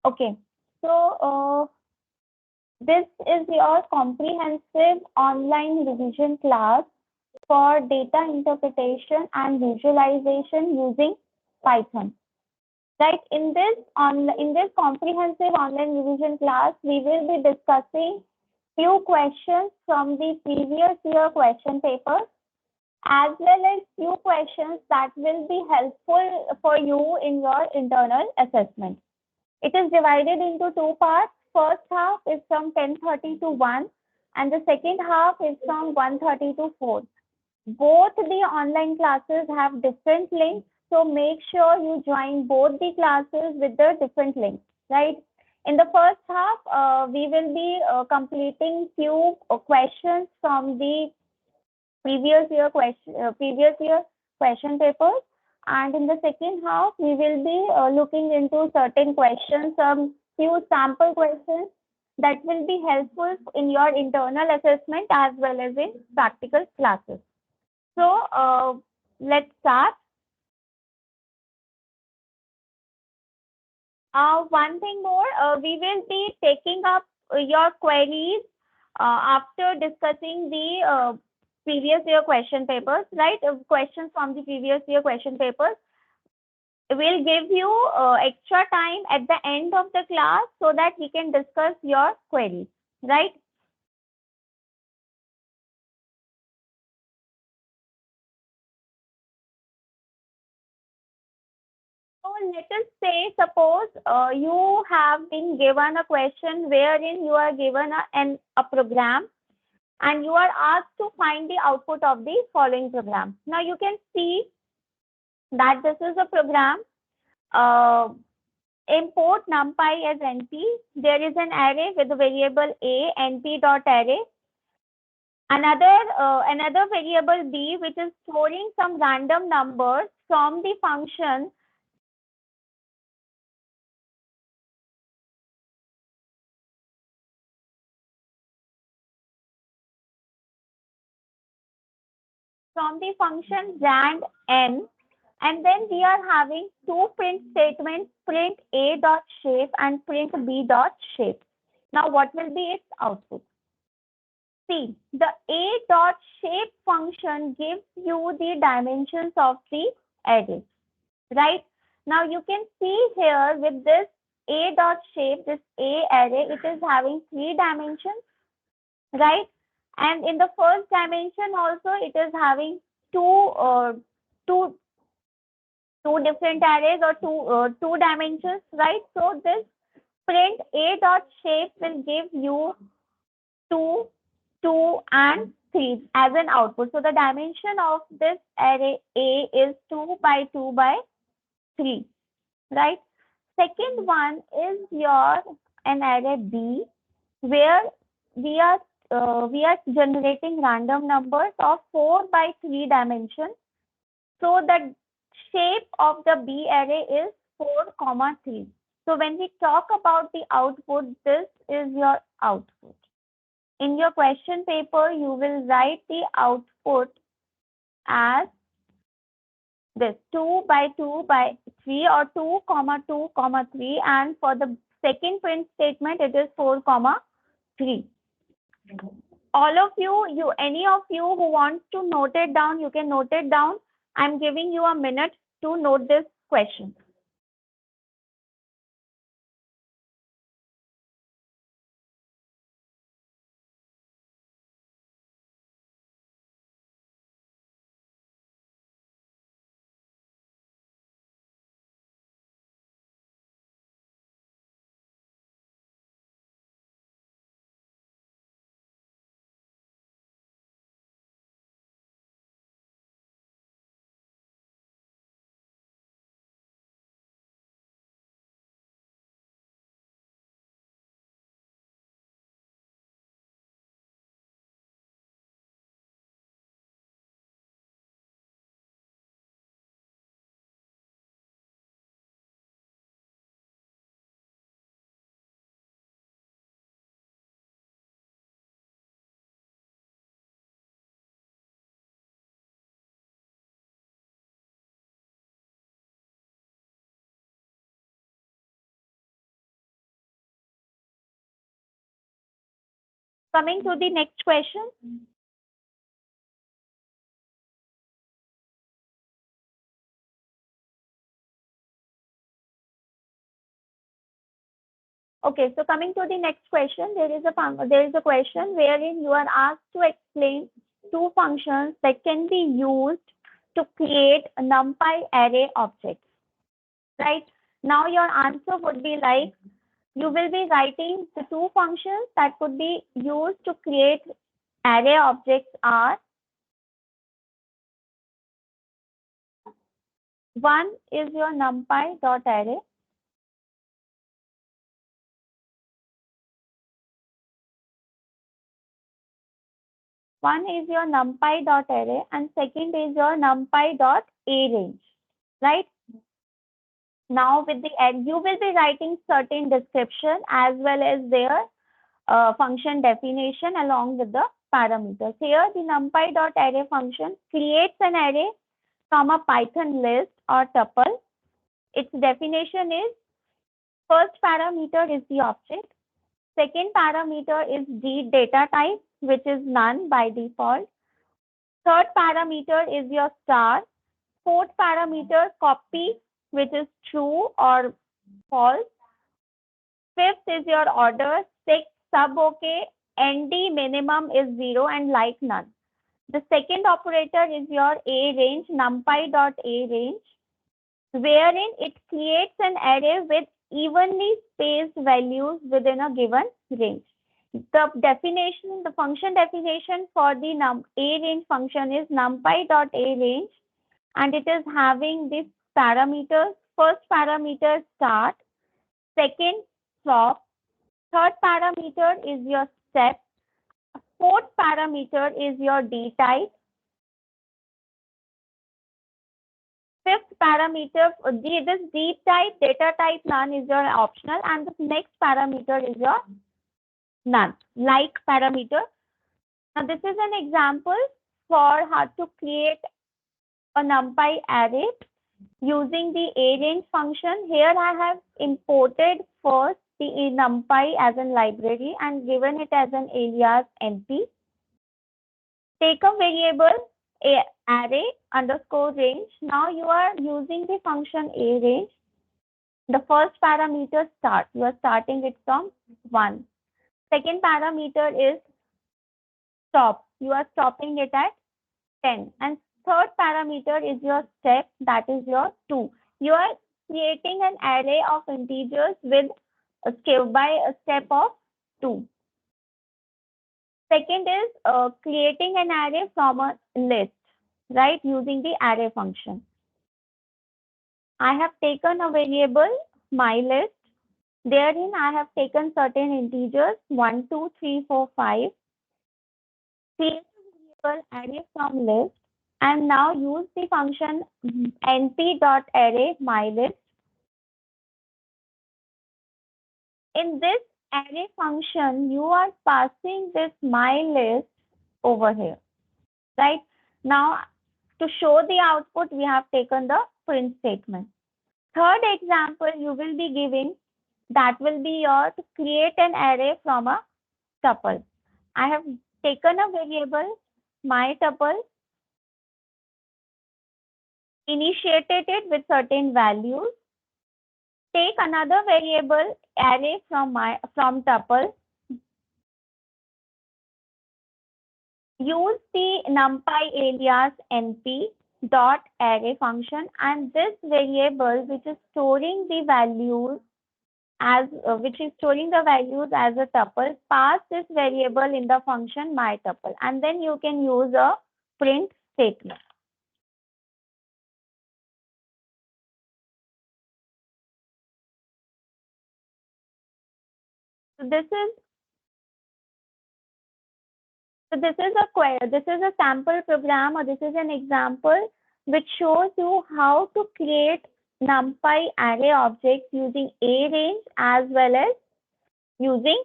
Okay. So, this is your comprehensive online revision class for data interpretation and visualization using Python. Right, in this comprehensive online revision class, we will be discussing few questions from the previous year question papers, as well as few questions that will be helpful for you in your internal assessment. It is divided into two parts. First half is from 10:30 to 1, and the second half is from 1:30 to 4. Both the online classes have different links, so make sure you join both the classes with the different links, right? In the first half, we will be completing few questions from the previous year question papers, and in the second half, we will be looking into certain questions, some few sample questions that will be helpful in your internal assessment as well as in practical classes. So, let's start. One thing more, we will be taking up your queries after discussing the previous year question papers, right? Questions from the previous year question papers. We'll give you extra time at the end of the class so that we can discuss your queries, right? So let us say, suppose you have been given a question wherein you are given a program, and you are asked to find the output of the following program. Now you can see that this is a program. Uh, Import numpy as np. There is an array with the variable a, np.array. Another variable b, which is storing some random numbers from the function rand n, and then we are having two print statements, print a dot shape and print b dot shape. Now what will be its output? See, the a dot shape function gives you the dimensions of the array, right? Now you can see here with this a dot shape, this a array, it is having 3 dimensions, right? And in the first dimension also, it is having two two different arrays, or two dimensions, right? So this print a dot shape will give you 2, 2 and 3 as an output. So the dimension of this array A is 2 by 2 by 3, right? Second one is your an array B, where we are generating random numbers of 4 by 3 dimensions. So the shape of the B array is 4 comma 3. So when we talk about the output, this is your output. In your question paper, you will write the output as this 2 by 2 by 3, or 2 comma 2 comma 3, and for the second print statement, it is 4 comma 3. All of you, any of you who wants to note it down, you can note it down. I'm giving you a minute to note this question. Coming to the next question. Okay, so coming to the next question, there is a question wherein you are asked to explain two functions that can be used to create a NumPy array objects. Right? Now your answer would be like, you will be writing the two functions that could be used to create array objects are, one is your numpy.array. One is your numpy.array and second is your numpy.arange, right? Now with the end, you will be writing certain description as well as their function definition along with the parameters. Here the numpy.array function creates an array from a Python list or tuple. Its definition is, first parameter is the object. Second parameter is the data type, which is none by default. Third parameter is your star. Fourth parameter, copy, which is true or false. Fifth is your order. Sixth, sub okay. ND minimum is 0 and like none. The second operator is your arange, numpy.arange, wherein it creates an array with evenly spaced values within a given range. The function definition for the arange function is numpy.arange, and it is having these parameters. First parameter start, second stop, third parameter is your step, fourth parameter is your D type, fifth parameter, this D type, data type none is your optional, and the next parameter is your none, like parameter. Now this is an example for how to create a NumPy array using the arange function. Here I have imported first the NumPy as a library and given it as an alias np. Take a variable array underscore range. Now you are using the function arange. The first parameter start. You are starting it from 1. Second parameter is stop. You are stopping it at 10. And third parameter is your step, that is your 2. You are creating an array of integers with a step by a step of 2. Second is creating an array from a list, right, using the array function. I have taken a variable mylist. Therein I have taken certain integers 1, 2, 3, 4, 5. Create a variable array from list and now use the function np.array mylist. In this array function, you are passing this mylist over here, right? Now, to show the output, we have taken the print statement. Third example you will be giving, that will be your to create an array from a tuple. I have taken a variable my tuple, initiated it with certain values. Take another variable array from tuple. Use the numpy alias np dot array function, and this variable which is storing the values as a tuple, pass this variable in the function my tuple, and then you can use a print statement. So this is a sample program, or this is an example which shows you how to create NumPy array objects using arange as well as using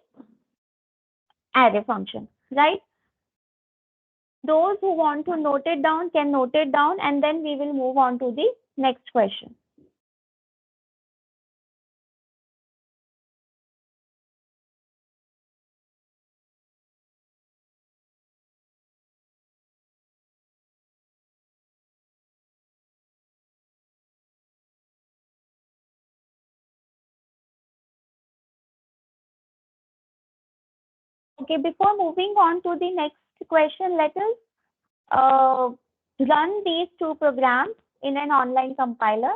array function, right? Those who want to note it down can note it down, and then we will move on to the next question. Okay, before moving on to the next question, let us run these two programs in an online compiler.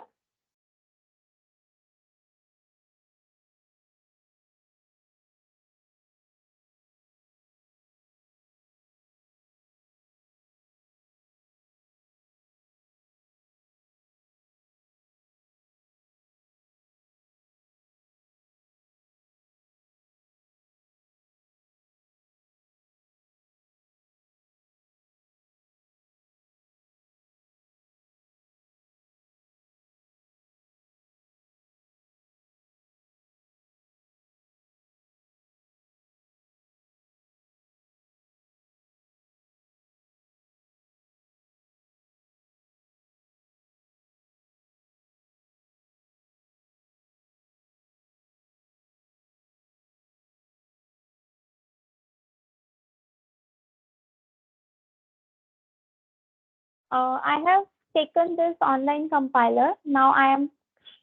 I have taken this online compiler. Now I am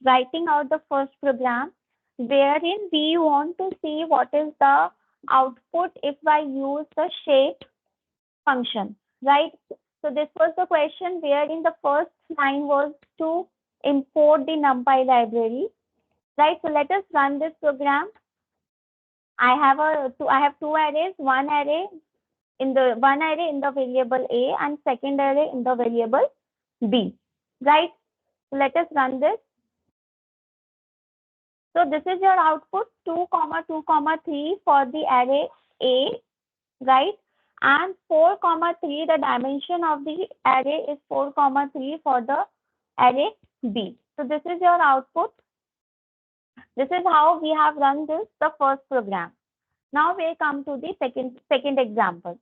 writing out the first program wherein we want to see what is the output if I use the shape function, right? So this was the question wherein the first line was to import the NumPy library, right? So let us run this program. I have two arrays, one array in the variable A and second array in the variable B, right? So let us run this. So this is your output 2, 2, 3 for the array A, right? And 4, 3, the dimension of the array is 4, 3 for the array B. So this is your output. This is how we have run this, the first program. Now we come to the second example.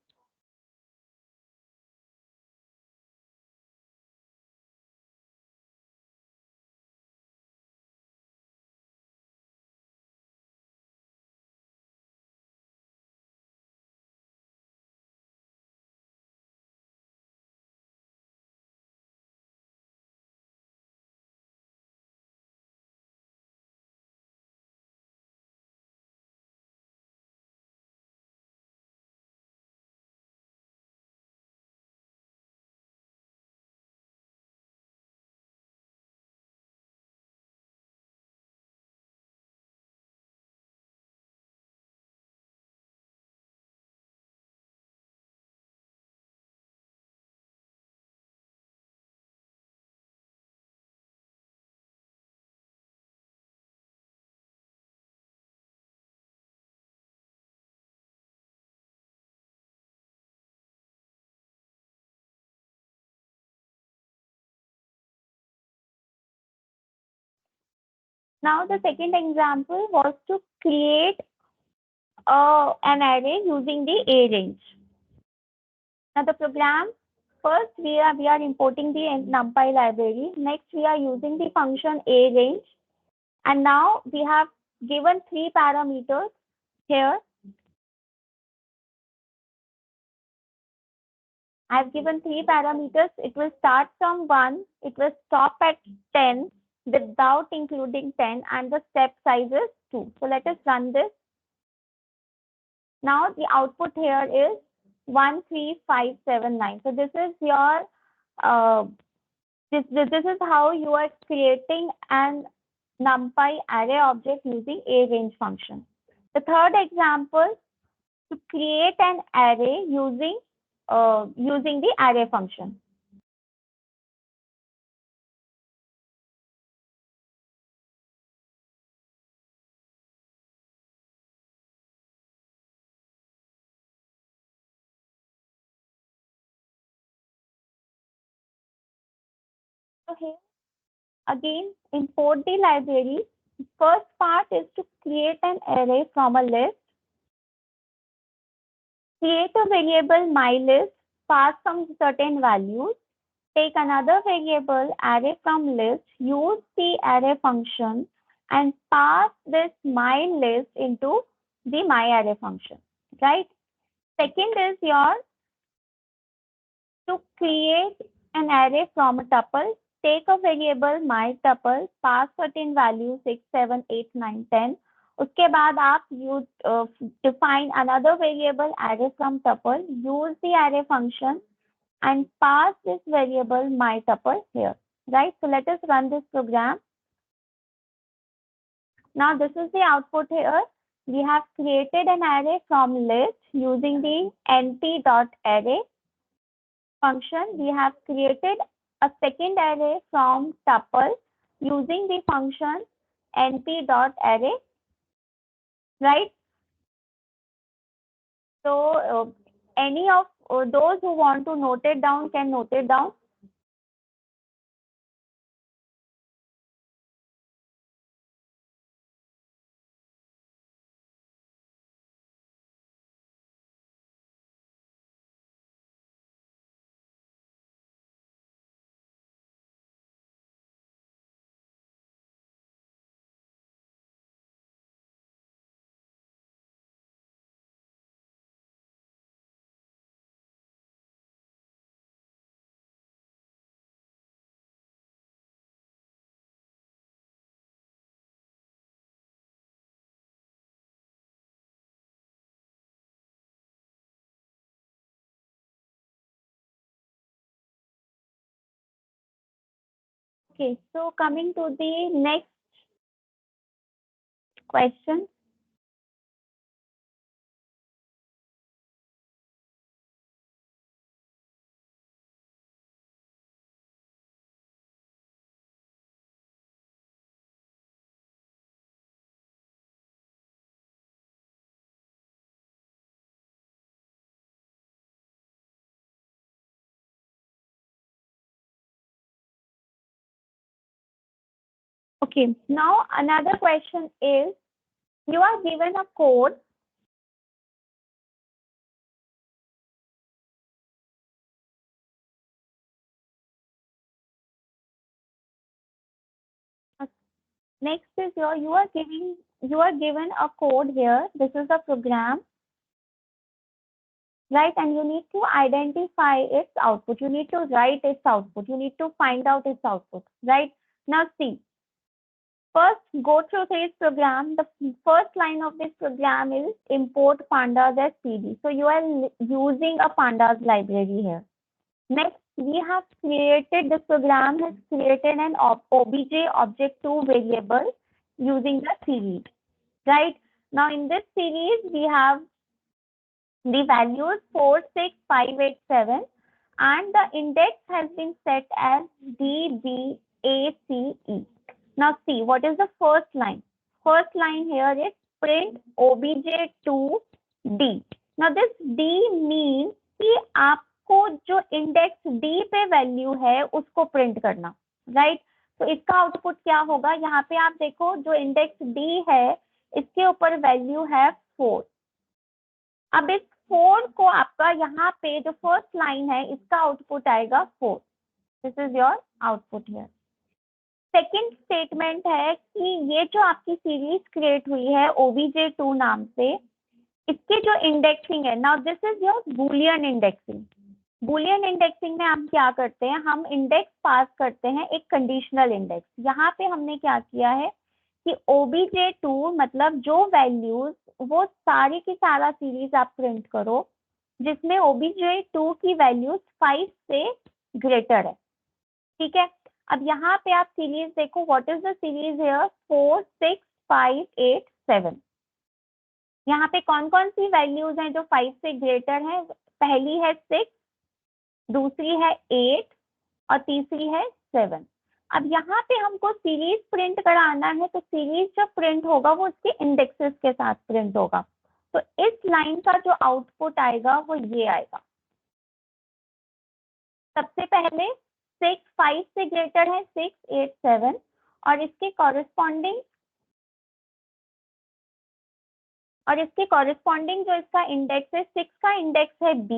Now the second example was to create an array using the A range. Now the program, first we are importing the NumPy library. Next we are using the function A range. And now we have given three parameters here. I've given three parameters. It will start from 1. It will stop at 10 without including 10 and the step size is 2. So let us run this. Now the output here is 13579. So this is your this is how you are creating an NumPy array object using A range function. The third example, to create an array using the array function. So here again, import the library. First part is to create an array from a list. Create a variable mylist, pass some certain values. Take another variable array from list, use the array function and pass this mylist into the myArray function, right? Second is your to create an array from a tuple. Take a variable myTuple, pass certain values 6, 7, 8, 9, 10. उसके बाद आप define another variable array from tuple, use the array function and pass this variable my tuple here, right? So let us run this program. Now this is the output here. We have created an array from list using the np.array function. We have created a second array from tuple using the function np.array, right? So any of those who want to note it down can note it down. Okay, so coming to the next question. Okay, now another question is, you are given a code. Next is you are given a code here. This is the program, right? And you need to identify its output. You need to write its output. You need to find out its output, right? Now see, first go through this program. The first line of this program is import pandas as PD. So you are using a pandas library here. Next, we have created, this program has created an obj object2 variable using the series, right? Now in this series, we have the values 4, 6, 5, 8, 7, and the index has been set as D, B, A, C, E. Now see, what is the first line? First line here is print obj2 D. Now this D means कि आपको जो index D पे value है उसको print करना, right? तो इसका output क्या होगा? यहाँ पे आप देखो, जो इंडेक्स डी है इसके ऊपर वैल्यू है 4. अब इस 4 को आपका यहाँ पे जो फर्स्ट लाइन है इसका आउटपुट आएगा 4. This is your output here. Second statement है कि ये जो आपकी सीरीज क्रिएट हुई है obj2 नाम से, इसके जो इंडेक्सिंग है, now this is your Boolean indexing. Boolean indexing में हम क्या करते हैं? हम इंडेक्स पास करते हैं एक कंडीशनल इंडेक्स. यहाँ पे हमने क्या किया है कि obj2 मतलब जो वैल्यूज, वो सारी की सारा सीरीज आप प्रिंट करो जिसमें obj2 की वैल्यूज 5 से ग्रेटर है, ठीक है? अब यहाँ पे आप सीरीज देखो, what is the series here? 4, 6, 5, 8, 7. यहाँ पे कौन कौन सी वैल्यूज हैं जो 5 से ग्रेटर है? पहली है 6, दूसरी है 8 और तीसरी है 7. अब यहाँ पे हमको सीरीज प्रिंट कराना है, तो सीरीज जब प्रिंट होगा वो इसके इंडेक्सेस के साथ प्रिंट होगा. तो इस लाइन का जो आउटपुट आएगा वो ये आएगा. सबसे पहले 6 5 से ग्रेटर है, 6, 8, 7, और इसके कॉरेस्पॉन्डिंग जो इसका इंडेक्स है, 6 का इंडेक्स है B,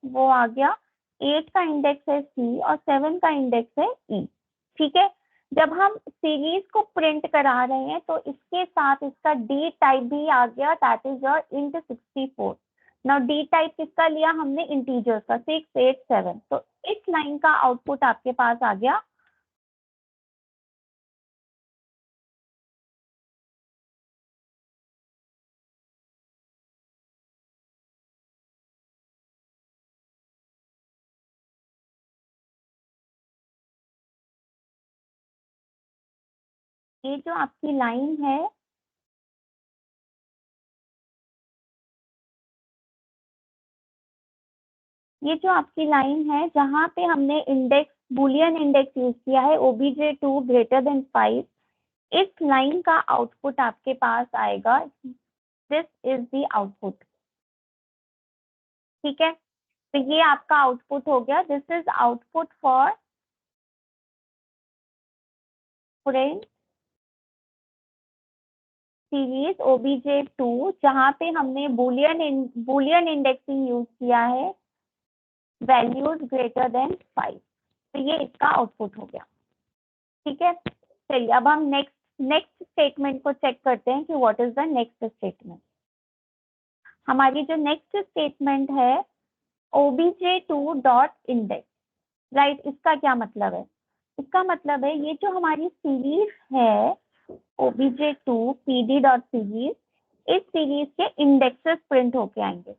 वो आ गया. 8 का इंडेक्स है C और 7 का इंडेक्स है E, ठीक है? जब हम सीरीज को प्रिंट करा रहे हैं तो इसके साथ इसका D टाइप भी आ गया, that is your int 64. Now D type किसका लिया हमने? इंटीजर्स का, 6, 8, 7. तो इस लाइन का आउटपुट आपके पास आ गया ये जो आपकी लाइन है, ये जो आपकी लाइन है जहाँ पे हमने इंडेक्स बुलियन इंडेक्स यूज किया है obj2 ग्रेटर देन 5, इस लाइन का आउटपुट आपके पास आएगा, दिस इज द आउटपुट। ठीक है, तो ये आपका आउटपुट हो गया, this is output for print series obj2 जहाँ पे हमने बुलियन इंडेक्सिंग यूज किया है वैल्यूज ग्रेटर देन 5। तो ये इसका आउटपुट हो गया। ठीक है, चलिए अब हम नेक्स्ट स्टेटमेंट को चेक करते हैं कि what is the next statement. हमारी जो नेक्स्ट स्टेटमेंट है obj2 डॉट इंडेक्स, राइट, इसका क्या मतलब है? इसका मतलब है ये जो हमारी सीरीज है obj2 pd डॉट सीरीज, इस सीरीज के इंडेक्सेस प्रिंट होके आएंगे।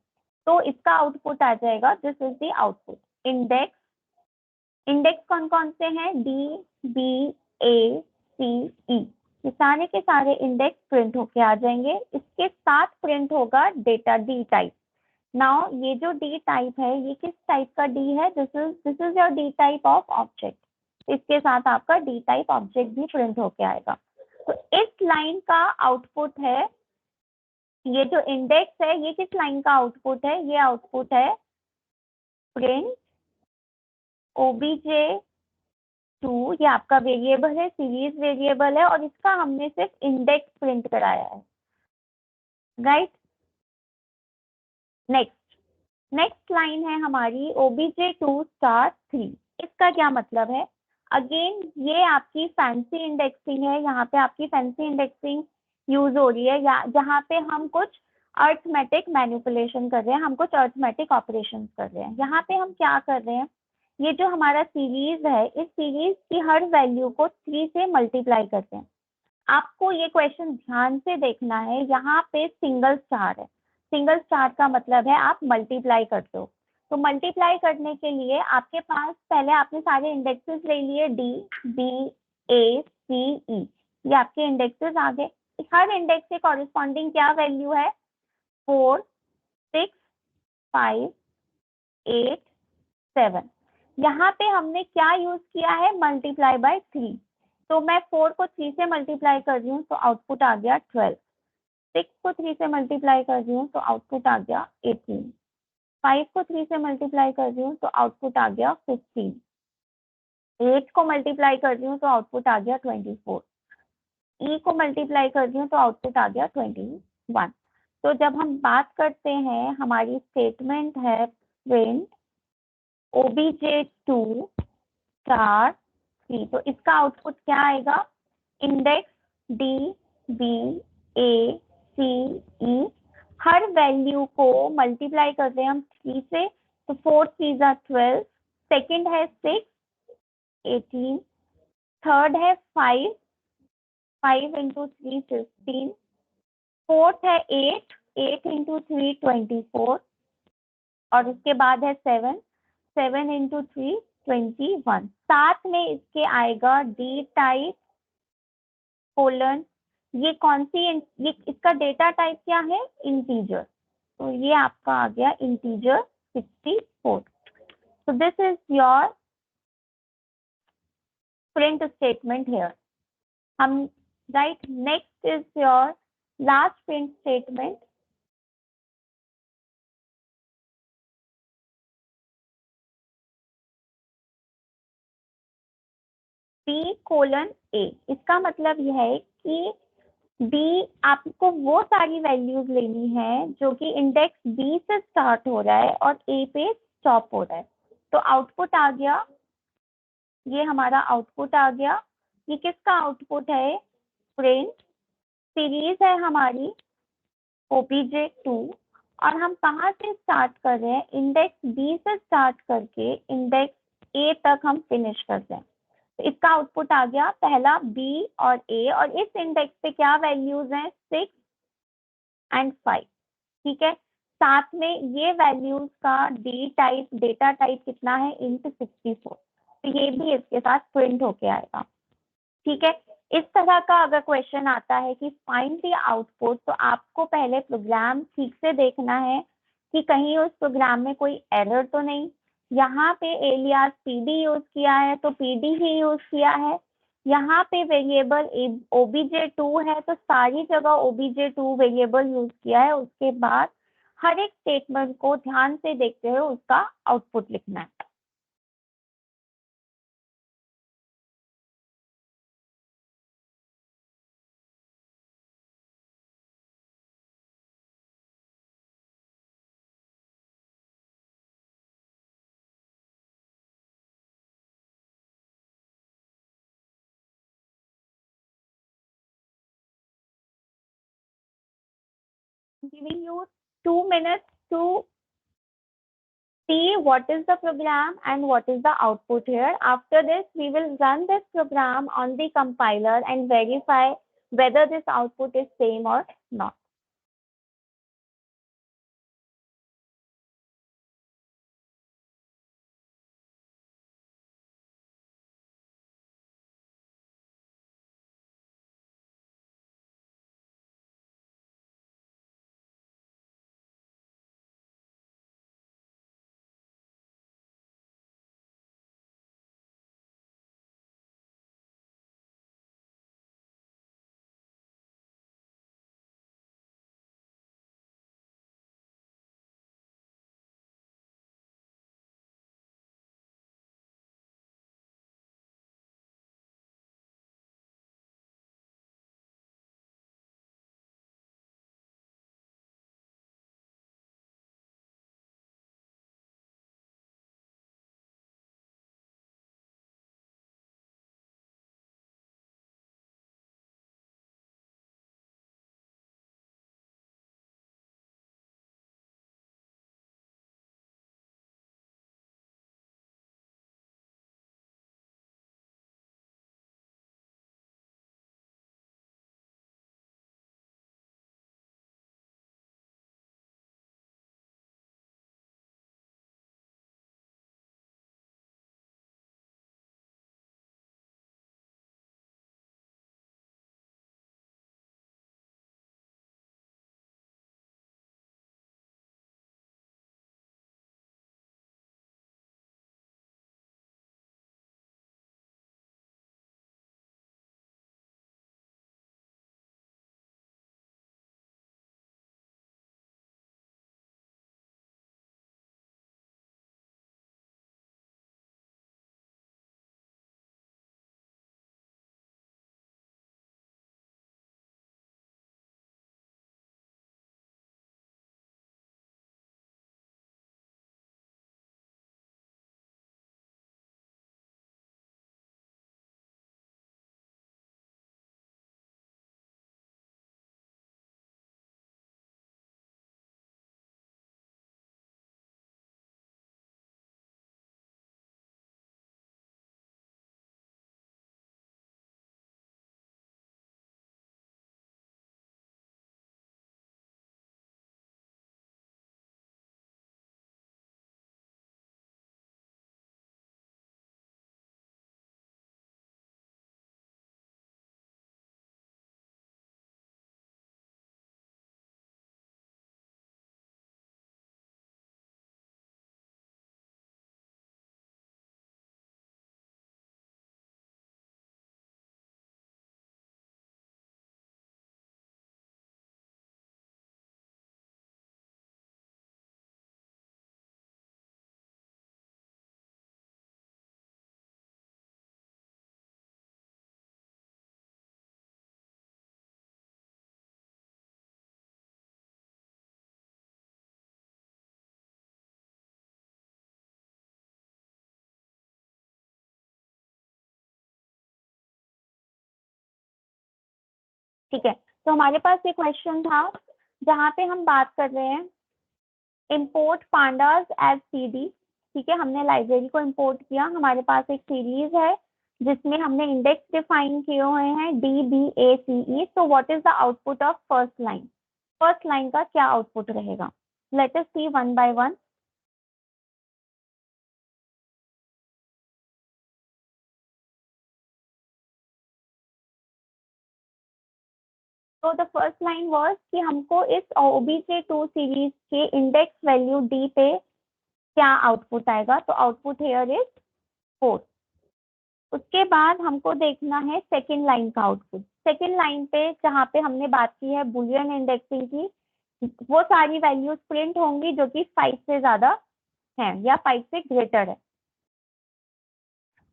तो इसका आउटपुट आ जाएगा, this is the output. Index कौन कौन से हैं? डी, बी, ए, सी, ई, ये सारे के सारे इंडेक्स प्रिंट होके आ जाएंगे। इसके साथ प्रिंट होगा डेटा डी टाइप। नाउ ये जो डी टाइप है ये किस टाइप का डी है? This is your D type of object. इसके साथ आपका डी टाइप ऑब्जेक्ट भी प्रिंट होके आएगा। तो इस लाइन का आउटपुट है, ये जो इंडेक्स है ये किस लाइन का आउटपुट है? ये आउटपुट है प्रिंट obj2, ये आपका वेरिएबल है, सीरीज वेरिएबल है, और इसका हमने सिर्फ इंडेक्स प्रिंट कराया है, राइट। नेक्स्ट लाइन है हमारी obj2 स्टार 3। इसका क्या मतलब है? अगेन ये आपकी फैंसी इंडेक्सिंग है, यहाँ पे आपकी फैंसी इंडेक्सिंग यूज हो रही है, या जहाँ पे हम कुछ अर्थमेटिक मैनिपुलेशन कर रहे हैं, हम कुछ अर्थमेटिक ऑपरेशन कर रहे हैं। यहाँ पे हम क्या कर रहे हैं, ये जो हमारा सीरीज है, इस सीरीज की हर वैल्यू को 3 से मल्टीप्लाई करते हैं। आपको ये क्वेश्चन ध्यान से देखना है, यहाँ पे सिंगल स्टार है। सिंगल स्टार का मतलब है आप मल्टीप्लाई करते हो। तो मल्टीप्लाई करने के लिए आपके पास पहले आपने सारे इंडेक्सेस ले लिए, डी, बी, ए, सी, ई, ये आपके इंडेक्सेस आ गए। हर इंडेक्स के कॉरेस्पॉन्डिंग क्या वैल्यू है? 4, 6, 5, 8, 7। यहाँ पे हमने क्या यूज किया है? Multiply by 3। तो मैं 4 को 3 से मल्टीप्लाई कर रही हूँ तो आउटपुट आ गया 12। 6 को 3 से मल्टीप्लाई कर रही हूँ तो आउटपुट आ गया 18। 5 को 3 से मल्टीप्लाई कर रही हूँ तो आउटपुट आ गया 15। 8 को मल्टीप्लाई कर रही हूँ तो आउटपुट आ गया 24। ई को मल्टीप्लाई कर रही हूँ तो आउटपुट आ गया 21। तो जब हम बात करते हैं, हमारी स्टेटमेंट है प्रिंट obj2 स्टार 3, तो इसका आउटपुट क्या आएगा? इंडेक्स डी, बी, ए, सी, ई, हर वैल्यू को मल्टीप्लाई कर रहे हैं हम 3 से, तो 4 3 are 12, सेकेंड है 6, 18, थर्ड है 5, 5 into 3 15, फोर्थ है 8, 8 into 3 24, और उसके बाद है 7, 7 into 3 21। साथ में इसके आएगा डी टाइप कोलन, ये कौन सी, ये इसका डेटा टाइप क्या है? इंटीजर। तो ये आपका आ गया integer 64। so this is your print statement here. हम right, next is your last print statement. b:a, इसका मतलब यह है कि b, आपको वो सारी वैल्यूज लेनी है जो कि इंडेक्स b से स्टार्ट हो रहा है और a पे स्टॉप हो रहा है। तो आउटपुट आ गया, ये हमारा आउटपुट आ गया। ये किसका आउटपुट है? प्रिंट सीरीज है हमारी obj2, और हम कहाँ से स्टार्ट कर रहे हैं? इंडेक्स b से स्टार्ट करके इंडेक्स a तक हम फिनिश कर रहे हैं। तो इसका आउटपुट आ गया पहला b और a, और इस इंडेक्स पे क्या वैल्यूज हैं? 6 and 5। ठीक है, साथ में ये वैल्यूज का डी टाइप, डेटा टाइप कितना है? int 64। तो ये भी इसके साथ प्रिंट होके आएगा। ठीक है, इस तरह का अगर क्वेश्चन आता है कि फाइंड द आउटपुट, तो आपको पहले प्रोग्राम ठीक से देखना है कि कहीं उस प्रोग्राम में कोई एरर तो नहीं। यहाँ पे एलियास पीडी यूज किया है तो पीडी ही यूज किया है। यहाँ पे वेरिएबल obj2 है तो सारी जगह obj2 वेरिएबल यूज किया है। उसके बाद हर एक स्टेटमेंट को ध्यान से देखते हुए उसका आउटपुट लिखना है। Giving you 2 minutes to see what is the program and what is the output here. After this, we will run this program on the compiler and verify whether this output is same or not. ठीक है, तो हमारे पास ये question था जहाँ पे हम बात कर रहे हैं import pandas as cd। ठीक है, हमने लाइब्रेरी को इंपोर्ट किया। हमारे पास एक सीरीज है जिसमें हमने इंडेक्स डिफाइन किए हुए हैं DBACE। तो what is the output of first line? First line का क्या आउटपुट रहेगा? Let us see one by one. तो द फर्स्ट लाइन वाज कि हमको इस OBJ2 सीरीज के इंडेक्स वैल्यू डी पे क्या आउटपुट आएगा, तो आउटपुट हियर इज 4। उसके बाद हमको देखना है सेकेंड लाइन का आउटपुट। सेकेंड लाइन पे जहाँ पे हमने बात की है बुलियन इंडेक्सिंग की, वो सारी वैल्यूज प्रिंट होंगी जो कि 5 से ज्यादा है या 5 से ग्रेटर है।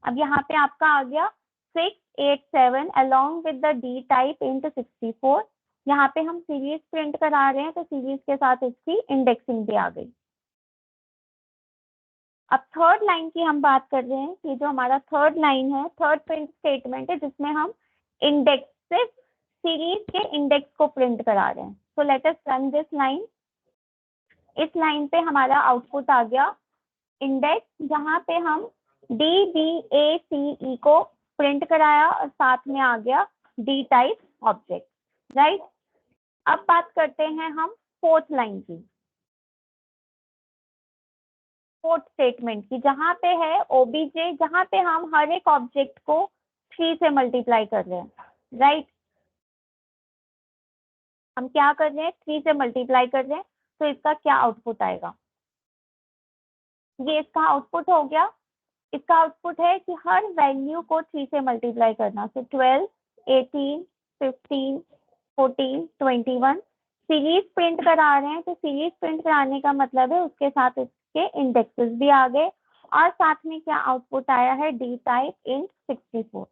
अब यहाँ पे आपका आ गया 687 along with the D type into 64। यहाँ पे हम सीरीज प्रिंट करा रहे हैं तो सीरीज के साथ इसकी इंडेक्सिंग भी आ गई। अब थर्ड लाइन की हम बात कर रहे हैं कि जो हमारा थर्ड लाइन है, थर्ड प्रिंट स्टेटमेंट है जिसमें हम इंडेक्स सिर्फ सीरीज के इंडेक्स को प्रिंट करा रहे हैं। So let us run this line. इस लाइन पे हमारा आउटपुट आ गया इंडेक्स, जहां पे हम DBACE को प्रिंट कराया और साथ में आ गया D टाइप ऑब्जेक्ट, राइट। अब बात करते हैं हम फोर्थ लाइन की, फोर्थ स्टेटमेंट की, जहां पे है OBJ, जहां पे हम हर एक ऑब्जेक्ट को 3 से मल्टीप्लाई कर रहे हैं, राइट। हम क्या कर रहे हैं, 3 से मल्टीप्लाई कर रहे हैं, तो इसका क्या आउटपुट आएगा, ये इसका आउटपुट हो गया। इसका आउटपुट है कि हर वैल्यू को 3 से मल्टीप्लाई करना, तो 12, 18, 15, 14, 21। सीरीज प्रिंट करा रहे हैं तो सीरीज प्रिंट कराने का मतलब है उसके साथ इसके इंडेक्सेस भी आ गए और साथ में क्या आउटपुट आया है, D type in 64।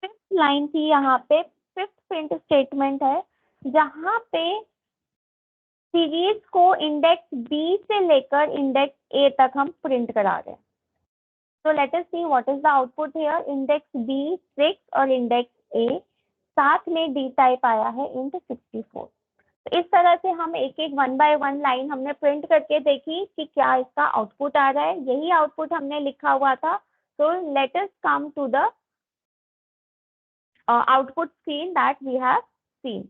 Fifth line की यहाँ पे फिफ्थ प्रिंट स्टेटमेंट है जहां पे सीरीज को इंडेक्स B से लेकर इंडेक्स A तक हम प्रिंट करा रहे हैं। तो let us see what is the output here, index B 6 और इंडेक्स A, साथ में D टाइप आया है इंटू 64। तो इस तरह से हम एक एक 1 बाय 1 लाइन हमने प्रिंट करके देखी कि क्या इसका आउटपुट आ रहा है, यही आउटपुट हमने लिखा हुआ था। तो let us come to the output screen that we have seen.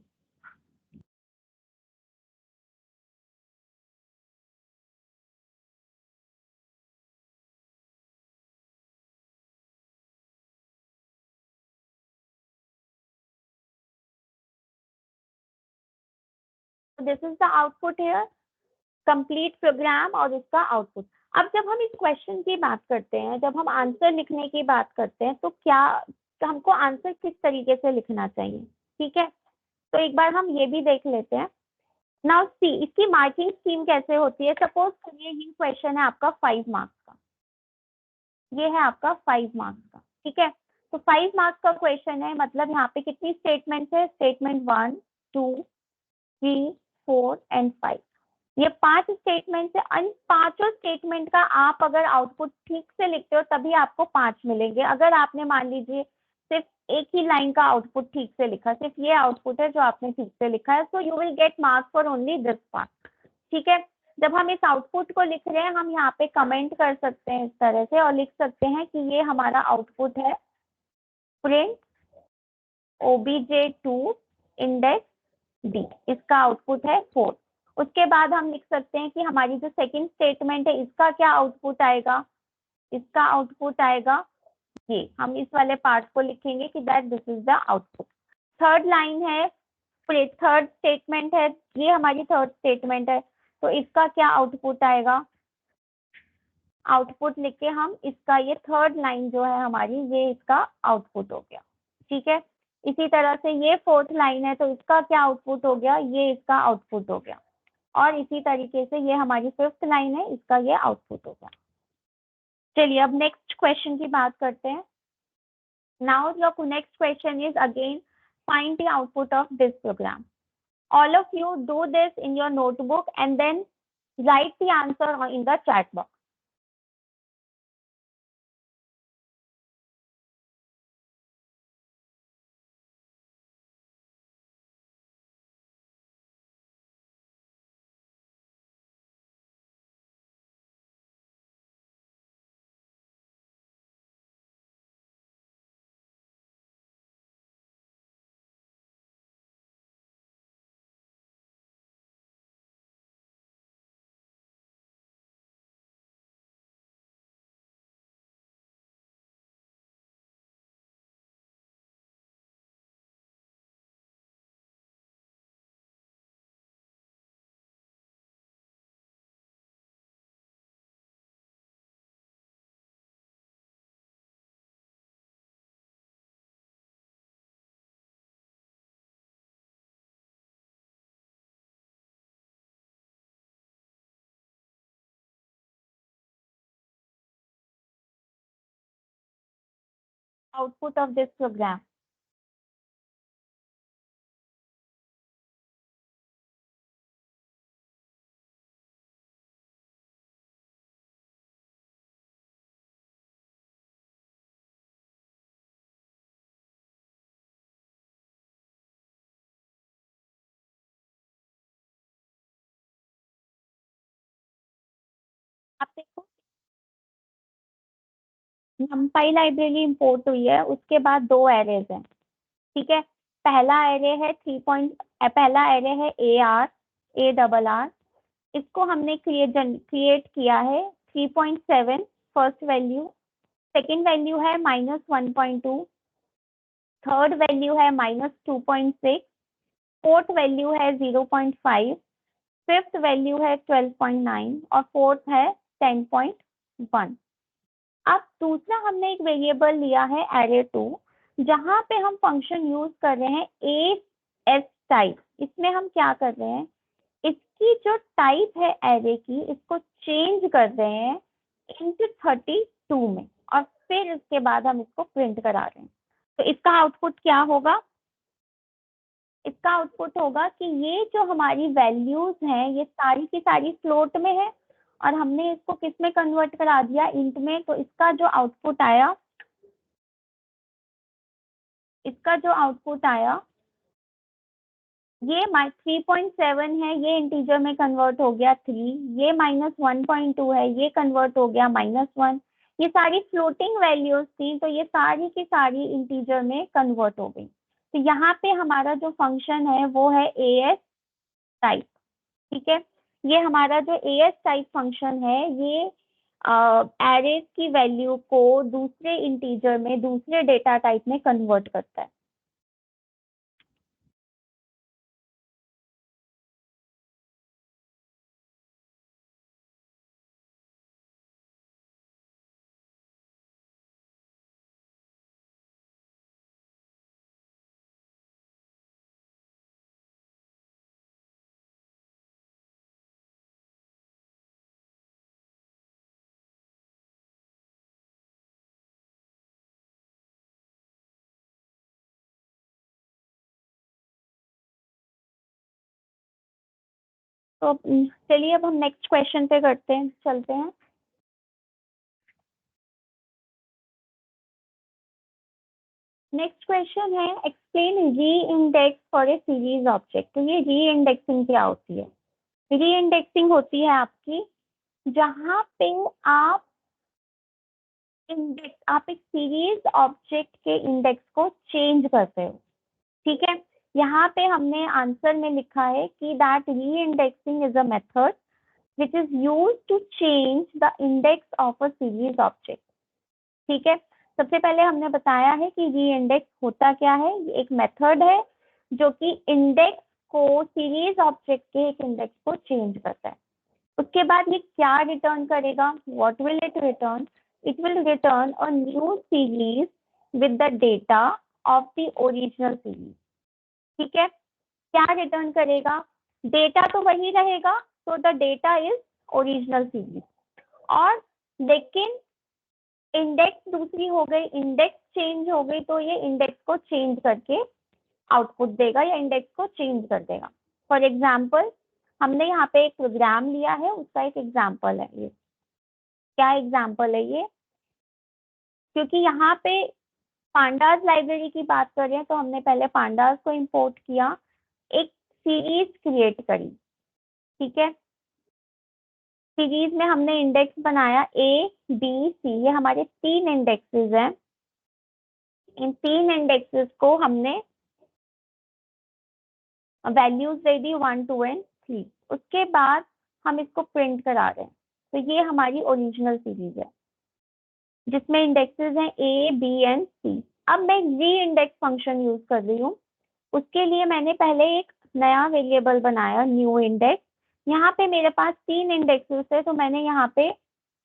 So this is the output here, complete program और इसका आउटपुट। अब जब हम इस क्वेश्चन की बात करते हैं, जब हम आंसर लिखने की बात करते हैं, तो क्या हमको आंसर किस तरीके से लिखना चाहिए, ठीक है। तो एक बार हम ये भी देख लेते हैं। नाउ सी इसकी मार्किंग स्कीम कैसे होती है। सपोज करिए ये क्वेश्चन है आपका 5 मार्क्स का, ये है आपका 5 मार्क्स का, ठीक है। तो 5 मार्क्स का क्वेश्चन है, मतलब यहाँ पे कितनी स्टेटमेंट है, स्टेटमेंट 1, 2, 3, 4 एंड 5। ये 5 स्टेटमेंट है। इन पांचों स्टेटमेंट का आप अगर आउटपुट ठीक से लिखते हो तभी आपको 5 मिलेंगे। अगर आपने मान लीजिए सिर्फ एक ही लाइन का आउटपुट ठीक से लिखा, सिर्फ ये आउटपुट है जो आपने ठीक से लिखा है, so you will get marks for only this part, ठीक है। जब हम इस आउटपुट को लिख रहे हैं, हम यहाँ पे कमेंट कर सकते हैं इस तरह से और लिख सकते हैं कि ये हमारा आउटपुट है प्रिंट OBJ2 इंडेक्स D, इसका आउटपुट है 4। उसके बाद हम लिख सकते हैं कि हमारी जो सेकंड स्टेटमेंट है इसका क्या आउटपुट आएगा, इसका आउटपुट आएगा ये, हम इस वाले पार्ट को लिखेंगे कि that this is the output. Third line है, थर्ड स्टेटमेंट है, ये हमारी थर्ड स्टेटमेंट है, तो इसका क्या आउटपुट आएगा, आउटपुट लिख के हम इसका ये थर्ड लाइन जो है हमारी, ये इसका आउटपुट हो गया, ठीक है। इसी तरह से ये फोर्थ लाइन है, तो इसका क्या आउटपुट हो गया, ये इसका आउटपुट हो गया। और इसी तरीके से ये हमारी फिफ्थ लाइन है, इसका ये आउटपुट हो गया। चलिए अब नेक्स्ट क्वेश्चन की बात करते हैं। Now the next question is again find the output of this program. All of you do this in your notebook and then write the answer in the chat box. output of this program? आप देखो, numpy library import हुई है, उसके बाद 2 arrays हैं, ठीक है। पहला एरे है पहला एरे है AR, इसको हमने क्रिएट किया है 3.7 फर्स्ट वैल्यू, सेकेंड वैल्यू है -1.2, थर्ड वैल्यू है -2.6, फोर्थ वैल्यू है 0.5, फिफ्थ वैल्यू है 12.9 और फोर्थ है 10.1। अब दूसरा हमने एक वेरिएबल लिया है array2, जहां पे हम फंक्शन यूज कर रहे हैं as टाइप। इसमें हम क्या कर रहे हैं, इसकी जो टाइप है एरे की, इसको चेंज कर रहे हैं इंटू 32 में, और फिर इसके बाद हम इसको प्रिंट करा रहे हैं। तो इसका आउटपुट क्या होगा, इसका आउटपुट होगा कि ये जो हमारी वैल्यूज हैं ये सारी की सारी फ्लोट में है, और हमने इसको किस में कन्वर्ट करा दिया, इंट में। तो इसका जो आउटपुट आया, ये 3.7 है, ये इंटीजर में कन्वर्ट हो गया 3, ये -1.2 है, ये कन्वर्ट हो गया -1। ये सारी फ्लोटिंग वैल्यूज थी, तो ये सारी की सारी इंटीजर में कन्वर्ट हो गई। तो यहाँ पे हमारा जो फंक्शन है वो है as टाइप, ठीक है। ये हमारा जो as टाइप फंक्शन है, ये एरेज की वैल्यू को दूसरे इंटीजर में, दूसरे डेटा टाइप में कन्वर्ट करता है। तो चलिए अब हम नेक्स्ट क्वेश्चन पे चलते हैं। नेक्स्ट क्वेश्चन है, एक्सप्लेन री index for a series object. तो ये री इंडेक्सिंग क्या होती है, री इंडेक्सिंग होती है आपकी जहां पे आप एक सीरीज ऑब्जेक्ट के इंडेक्स को चेंज करते हो, ठीक है। यहाँ पे हमने आंसर में लिखा है कि दैट री indexing is a method which is used to change the index of a series object, ठीक है। सबसे पहले हमने बताया है कि री इंडेक्स होता क्या है, ये एक मेथड है जो कि इंडेक्स को, सीरीज ऑब्जेक्ट के एक इंडेक्स को चेंज करता है। उसके बाद ये क्या रिटर्न करेगा, what will it return, it will return a new series with the data of the original series, ठीक है। क्या रिटर्न करेगा, डेटा तो वही रहेगा, तो the data is original series, और लेकिन इंडेक्स दूसरी हो गई, इंडेक्स चेंज हो गई, तो ये इंडेक्स को चेंज करके आउटपुट देगा या इंडेक्स को चेंज कर देगा। फॉर एग्जाम्पल, हमने यहाँ पे एक प्रोग्राम लिया है, उसका एक एग्जाम्पल है ये। क्या एग्जाम्पल है ये, क्योंकि यहाँ पे पांडास लाइब्रेरी की बात कर रहे हैं, तो हमने पहले पांडास को इंपोर्ट किया, एक सीरीज क्रिएट करी, ठीक है। सीरीज में हमने इंडेक्स बनाया A B C, ये हमारे 3 इंडेक्सेस हैं। इन 3 इंडेक्सेस को हमने वैल्यूज दे दी 1 2 एंड 3। उसके बाद हम इसको प्रिंट करा रहे हैं। तो ये हमारी ओरिजिनल सीरीज है जिसमें इंडेक्सेस हैं A B and C। अब मैं री इंडेक्स फंक्शन यूज कर रही हूँ। उसके लिए मैंने पहले एक नया वेरिएबल बनाया, न्यू इंडेक्स। यहाँ पे मेरे पास 3 इंडेक्सेस है, तो मैंने यहाँ पे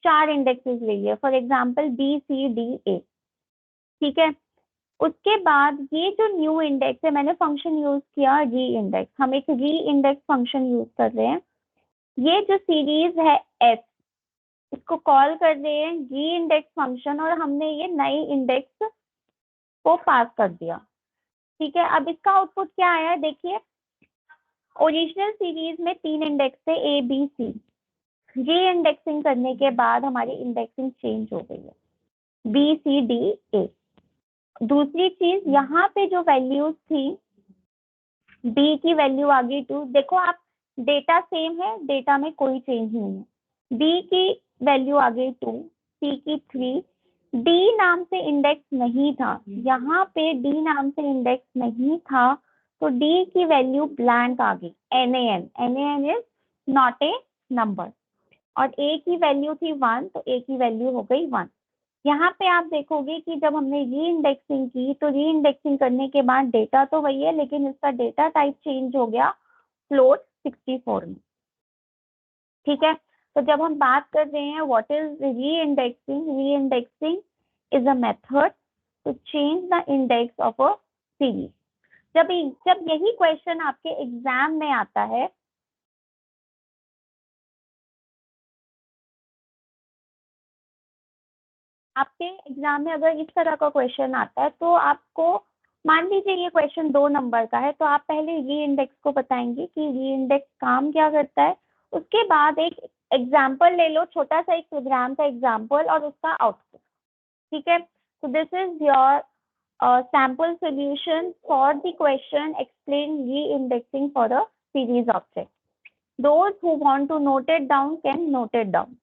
4 इंडेक्सेस ले लिए, for example B C D A, ठीक है। उसके बाद ये जो न्यू इंडेक्स है, मैंने फंक्शन यूज किया री इंडेक्स। हम एक री इंडेक्स फंक्शन यूज कर रहे हैं। ये जो सीरीज है S, इसको कॉल कर रहे हैं री इंडेक्स फंक्शन, और हमने ये नई इंडेक्स को पास कर दिया। ठीक है, अब इसका आउटपुट क्या आया है देखिए, ओरिजिनल सीरीज में 3 इंडेक्स थे ए बी सी, री इंडेक्सिंग करने के बाद हमारी इंडेक्सिंग चेंज हो गई है बी सी डी ए। दूसरी चीज, यहाँ पे जो वैल्यूज थी, बी की वैल्यू आ गई 2, देखो आप डेटा सेम है, डेटा में कोई चेंज नहीं है। बी की वैल्यू आ गई 2, सी की 3, डी नाम से इंडेक्स नहीं था, यहाँ पे डी नाम से इंडेक्स नहीं था, तो डी की वैल्यू ब्लैंक आ गई, NaN is not a number, और ए की वैल्यू थी 1, तो ए की वैल्यू हो गई 1। यहाँ पे आप देखोगे कि जब हमने री इंडेक्सिंग की, तो री इंडेक्सिंग करने के बाद डेटा तो वही है, लेकिन इसका डेटा टाइप चेंज हो गया फ्लोट 64 में। ठीक है, तो जब हम बात कर रहे हैं what is reindexing is a method to change the index of a series. जब यही क्वेश्चन आपके एग्जाम में आता है, आपके एग्जाम में अगर इस तरह का क्वेश्चन आता है, तो आपको मान लीजिए ये क्वेश्चन 2 नंबर का है, तो आप पहले री इंडेक्स को बताएंगे कि री इंडेक्स काम क्या करता है, उसके बाद एक एग्जाम्पल ले लो, छोटा सा एक प्रोग्राम का एग्जाम्पल और उसका आउटपुट। ठीक है, so this is your sample solution for the question explain re-indexing for a series object. Those who want to note it down can note it down.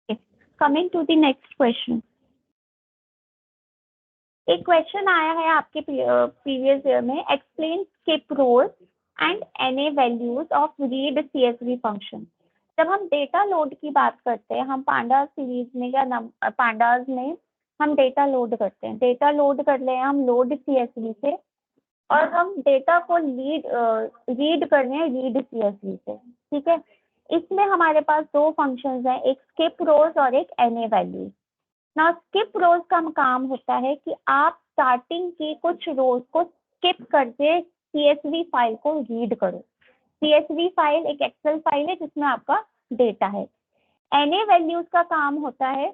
Okay. Coming to the next question. एक question आया है आपके previous year में, explain skip rows and NA values of read CSV function. जब हम data load की बात करते हैं, हम पांडास सीरीज में या पांडास में हम डेटा लोड करते हैं, डेटा लोड कर रहे हैं हम लोड CSV से, और हम डेटा को रीड कर रहे हैं रीड CSV से। ठीक है, इसमें हमारे पास 2 फंक्शंस हैं, एक स्किप रोज और एक NA वैल्यूज। ना स्किप रोज का काम होता है कि आप स्टार्टिंग की कुछ रोज को स्किप करके CSV फाइल को रीड करो। CSV फाइल एक एक्सेल फाइल है जिसमें आपका डेटा है। NA वैल्यूज का काम होता है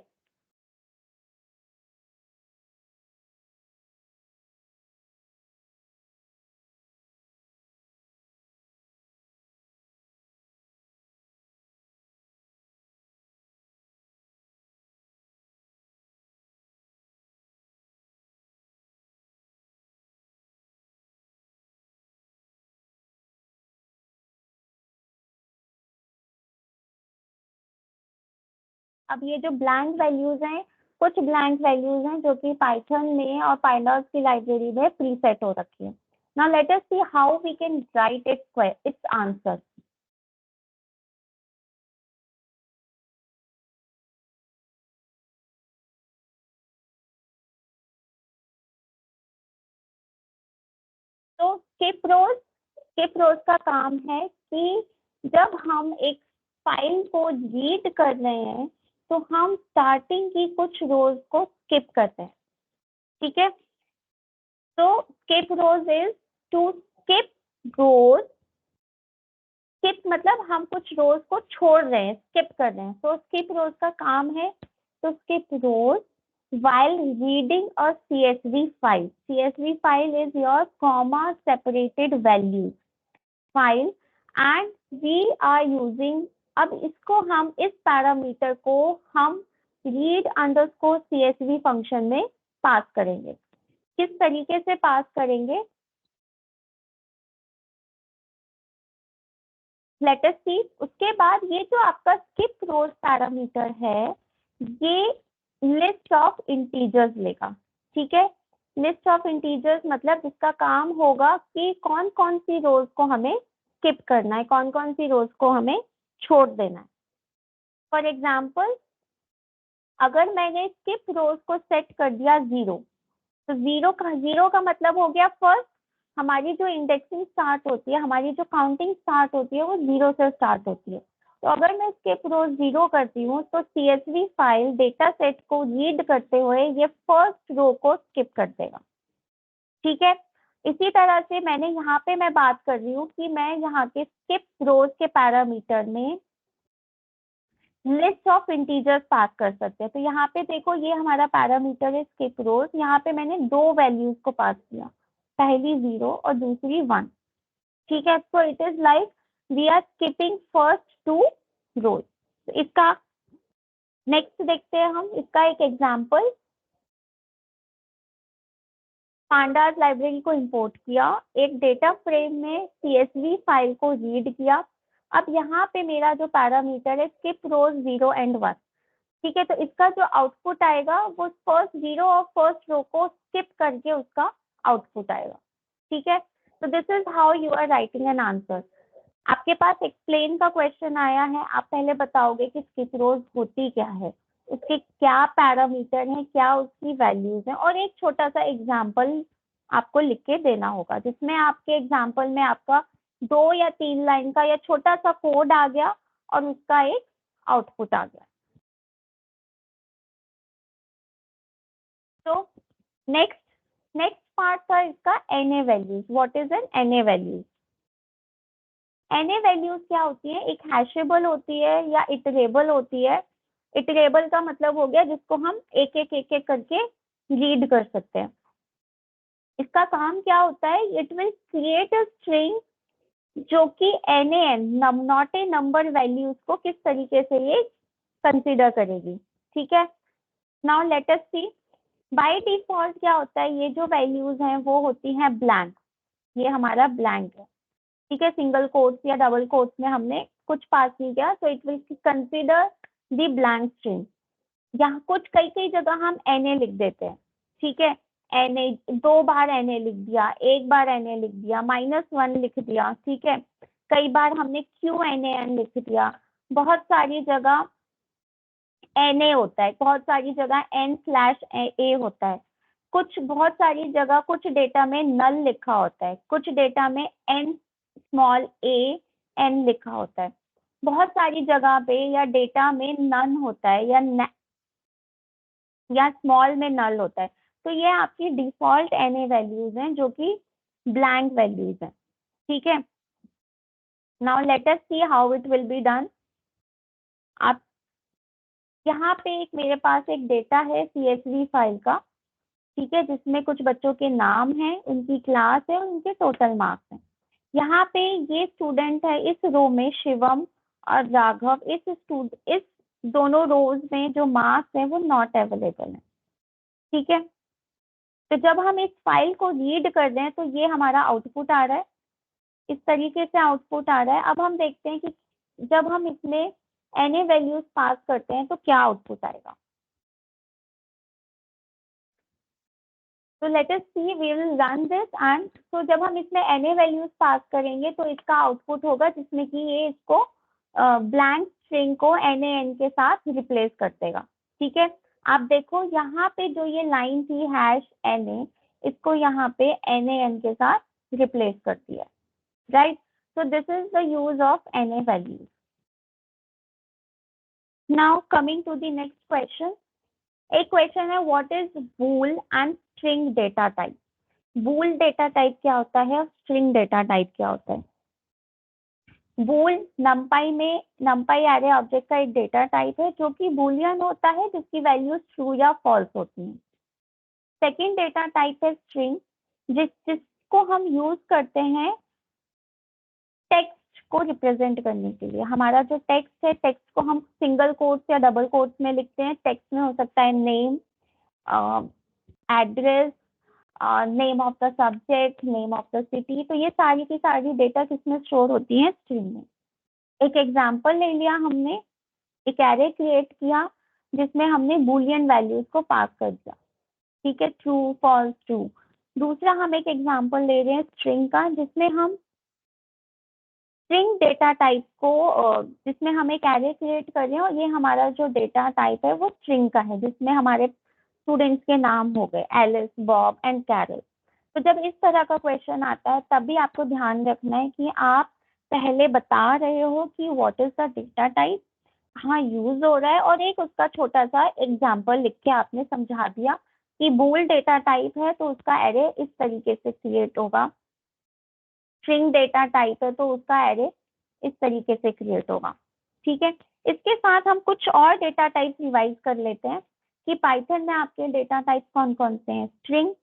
अब ये जो ब्लैंक वैल्यूज हैं, कुछ ब्लैंक वैल्यूज हैं जो कि पाइथन में और पाइलॉट की लाइब्रेरी में प्रीसेट हो रखी है। Now let us see how we can write its answer. तो स्किप रोज का काम है कि जब हम एक फाइल को रीड कर रहे हैं, तो हम स्टार्टिंग की कुछ रोज को स्किप करते हैं। ठीक है, तो skip rows is to skip rows. Skip मतलब हम कुछ रोज को छोड़ रहे हैं, स्किप कर रहे हैं, तो स्किप रोज का काम है तो skip rows while reading a CSV file. CSV file is your comma separated values file and we are using, अब इसको हम इस पैरामीटर को हम read underscore CSV फंक्शन में पास करेंगे। किस तरीके से पास करेंगे? लेट अस सी। उसके बाद ये जो आपका skip rows पैरामीटर है ये लिस्ट ऑफ इंटीजर्स लेगा, ठीक है। लिस्ट ऑफ इंटीजर्स मतलब जिसका काम होगा कि कौन कौन सी रोज को हमें स्किप करना है, कौन कौन सी रोज को हमें छोड़ देना है। फॉर एग्जाम्पल अगर मैंने स्किप रोज को सेट कर दिया 0, तो जीरो का मतलब हो गया फर्स्ट, हमारी जो इंडेक्सिंग स्टार्ट होती है, हमारी जो काउंटिंग स्टार्ट होती है वो 0 से स्टार्ट होती है। तो अगर मैं स्किप रोज 0 करती हूँ तो CSV फाइल डेटा सेट को रीड करते हुए ये फर्स्ट रो को स्किप कर देगा, ठीक है। इसी तरह से मैंने यहाँ पे मैं बात कर रही हूँ कि मैं यहाँ के स्किप रोज के पैरामीटर में लिस्ट ऑफ इंटीजर्स पास कर सकते हैं। तो यहाँ पे देखो ये हमारा पैरामीटर है स्किप रोज, यहाँ पे मैंने 2 वैल्यूज को पास किया, पहली 0 और दूसरी 1, ठीक है। तो it is like we are skipping first 2 rows. तो इसका नेक्स्ट देखते हैं हम इसका एक एग्जाम्पल। पांडास लाइब्रेरी को इंपोर्ट किया, एक डेटा फ्रेम में CSV फाइल को रीड किया। अब यहाँ पे मेरा जो पैरामीटर है स्किप रोज 0 एंड 1, ठीक है। तो इसका जो आउटपुट आएगा वो फर्स्ट 0 और फर्स्ट रो को स्किप करके उसका आउटपुट आएगा, ठीक है। तो this is how you are writing an answer. आपके पास एक्सप्लेन का क्वेश्चन आया है, आप पहले बताओगे कि स्किप रोज होती क्या है, उसके क्या पैरामीटर हैं, क्या उसकी वैल्यूज हैं, और एक छोटा सा एग्जाम्पल आपको लिख के देना होगा जिसमें आपके एग्जाम्पल में आपका 2 या 3 लाइन का या छोटा सा कोड आ गया और उसका एक आउटपुट आ गया। तो नेक्स्ट पार्ट था इसका NA values. What is N NA values? NA values क्या होती है? एक हैशेबल होती है या इटरेबल होती है। इटरेबल का मतलब हो गया जिसको हम एक एक करके रीड कर सकते हैं। इसका काम क्या होता है? It will create a string जो कि NaN not a number values को किस तरीके से ये कंसिडर करेगी, ठीक है। Now let us see. By default क्या होता है, ये जो वैल्यूज हैं वो होती हैं ब्लैंक, ये हमारा ब्लैंक है, ठीक है। सिंगल कोट्स या डबल कोट्स में हमने कुछ पास नहीं किया, तो it will consider the blank string. यहाँ कुछ कई जगह हम NA लिख देते हैं, ठीक है। NA 2 बार NA लिख दिया, 1 बार NA लिख दिया, -1 लिख दिया, ठीक है। कई बार हमने QNAN लिख दिया, बहुत सारी जगह NA होता है, बहुत सारी जगह N/A होता है, कुछ बहुत सारी जगह कुछ डेटा में नल लिखा होता है, कुछ डेटा में N लिखा होता है, बहुत सारी जगह पे या डेटा में नन होता है या स्मॉल में नल होता है। तो ये आपकी डिफॉल्ट NA वैल्यूज हैं जो कि ब्लैंक वैल्यूज हैं, ठीक है। Now let us see how it will be done. आप यहाँ पे एक मेरे पास एक डेटा है CSV फाइल का, ठीक है, जिसमें कुछ बच्चों के नाम हैं, उनकी क्लास है और उनके टोटल मार्क्स हैं। यहाँ पे ये स्टूडेंट है, इस रो में शिवम और राघव, इस दोनों रोज में जो मार्क्स हैं वो नॉट अवेलेबल है, ठीक है। तो जब हम इस फाइल को रीड कर रहे हैं तो ये हमारा आउटपुट आ रहा है, इस तरीके से आउटपुट आ रहा है। अब हम देखते हैं कि जब हम इसमें NA वैल्यूज पास करते हैं तो क्या आउटपुट आएगा। तो let us see, we will run this and तो जब हम इसमें NA वैल्यूज पास करेंगे तो इसका आउटपुट होगा जिसमें कि ये इसको ब्लैंक स्ट्रिंग को NaN के साथ रिप्लेस कर देगा, ठीक है। आप देखो यहाँ पे जो ये लाइन थी #NA, इसको यहाँ पे NaN के साथ रिप्लेस कर दिया, right. So this is the use of NA values. Now coming to the next question. एक क्वेश्चन है what is bool and string data type. Bool data type क्या होता है और स्ट्रिंग डेटा टाइप क्या होता है? बूल नंपाई एरे ऑब्जेक्ट का एक डेटा टाइप है जो कि बूलियन होता है, जिसकी वैल्यूज ट्रू या फॉल्स होती हैं। सेकेंड डेटा टाइप है स्ट्रिंग, जिसको हम यूज करते हैं टेक्स्ट को रिप्रेजेंट करने के लिए। हमारा जो टेक्स्ट है, टेक्स्ट को हम सिंगल कोट्स या डबल कोट्स में लिखते हैं। टेक्स्ट में हो सकता है name, address, name of the subject, name of the city. तो ये सारी की सारी डेटा किसमें स्टोर होती है? स्ट्रिंग में। एक एग्जांपल ले लिया हमने, एक एरे क्रिएट किया जिसमें हमने बूलियन वैल्यूज को पास कर दिया, ठीक है, ट्रू फॉल्स ट्रू। दूसरा हम एक एग्जांपल ले रहे हैं स्ट्रिंग का, जिसमें हम स्ट्रिंग डेटा टाइप को जिसमें हम एक एरे क्रिएट कर रहे हैं और ये हमारा जो डेटा टाइप है वो स्ट्रिंग का है, जिसमें हमारे स्टूडेंट्स के नाम हो गए एलिस, बॉब एंड कैरल। तो जब इस तरह का क्वेश्चन आता है तभी आपको ध्यान रखना है कि आप पहले बता रहे हो कि what is the data type, हाँ यूज हो रहा है, और एक उसका छोटा सा एग्जाम्पल लिख के आपने समझा दिया कि बूल डेटा टाइप है तो उसका एरे इस तरीके से क्रिएट होगा, स्ट्रिंग डेटा टाइप है तो उसका एरे इस तरीके से क्रिएट होगा। ठीक है, इसके साथ हम कुछ और डेटा टाइप रिवाइज कर लेते हैं कि पाइथन में आपके डेटा टाइप कौन कौन से हैं। String,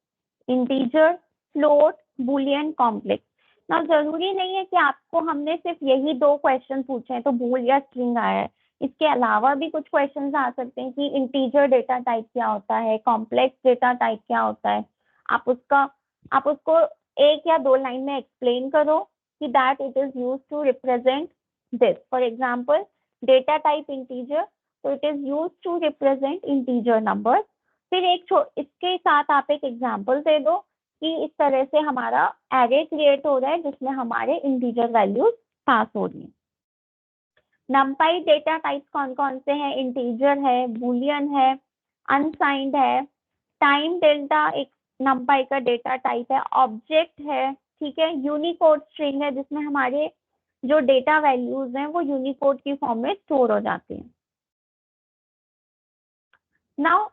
integer, float, Boolean, complex. ना जरूरी नहीं है कि आपको हमने सिर्फ यही 2 क्वेश्चन पूछे हैं तो बूल या स्ट्रिंग आया है। इसके अलावा भी कुछ क्वेश्चन आ सकते हैं कि इंटीजर डेटा टाइप क्या होता है, कॉम्प्लेक्स डेटा टाइप क्या होता है। आप उसको 1 या 2 लाइन में एक्सप्लेन करो कि that it is use to represent this. For example data type integer, तो it is use to represent integer number. फिर इसके साथ आप एक एग्जाम्पल दे दो कि इस तरह से हमारा एरे क्रिएट हो रहा है जिसमें हमारे इंटीजर वैल्यूज पास हो रही है। नंपाई डेटा टाइप कौन कौन से हैं? इंटीजर है, बूलियन है, अनसाइंड है, टाइम डेल्टा एक नंपाई का डेटा टाइप है, ऑब्जेक्ट है, ठीक है, यूनिकोड स्ट्रिंग है जिसमें हमारे जो डेटा वैल्यूज हैं वो यूनिकोड की फॉर्म में स्टोर हो जाते हैं। नाउ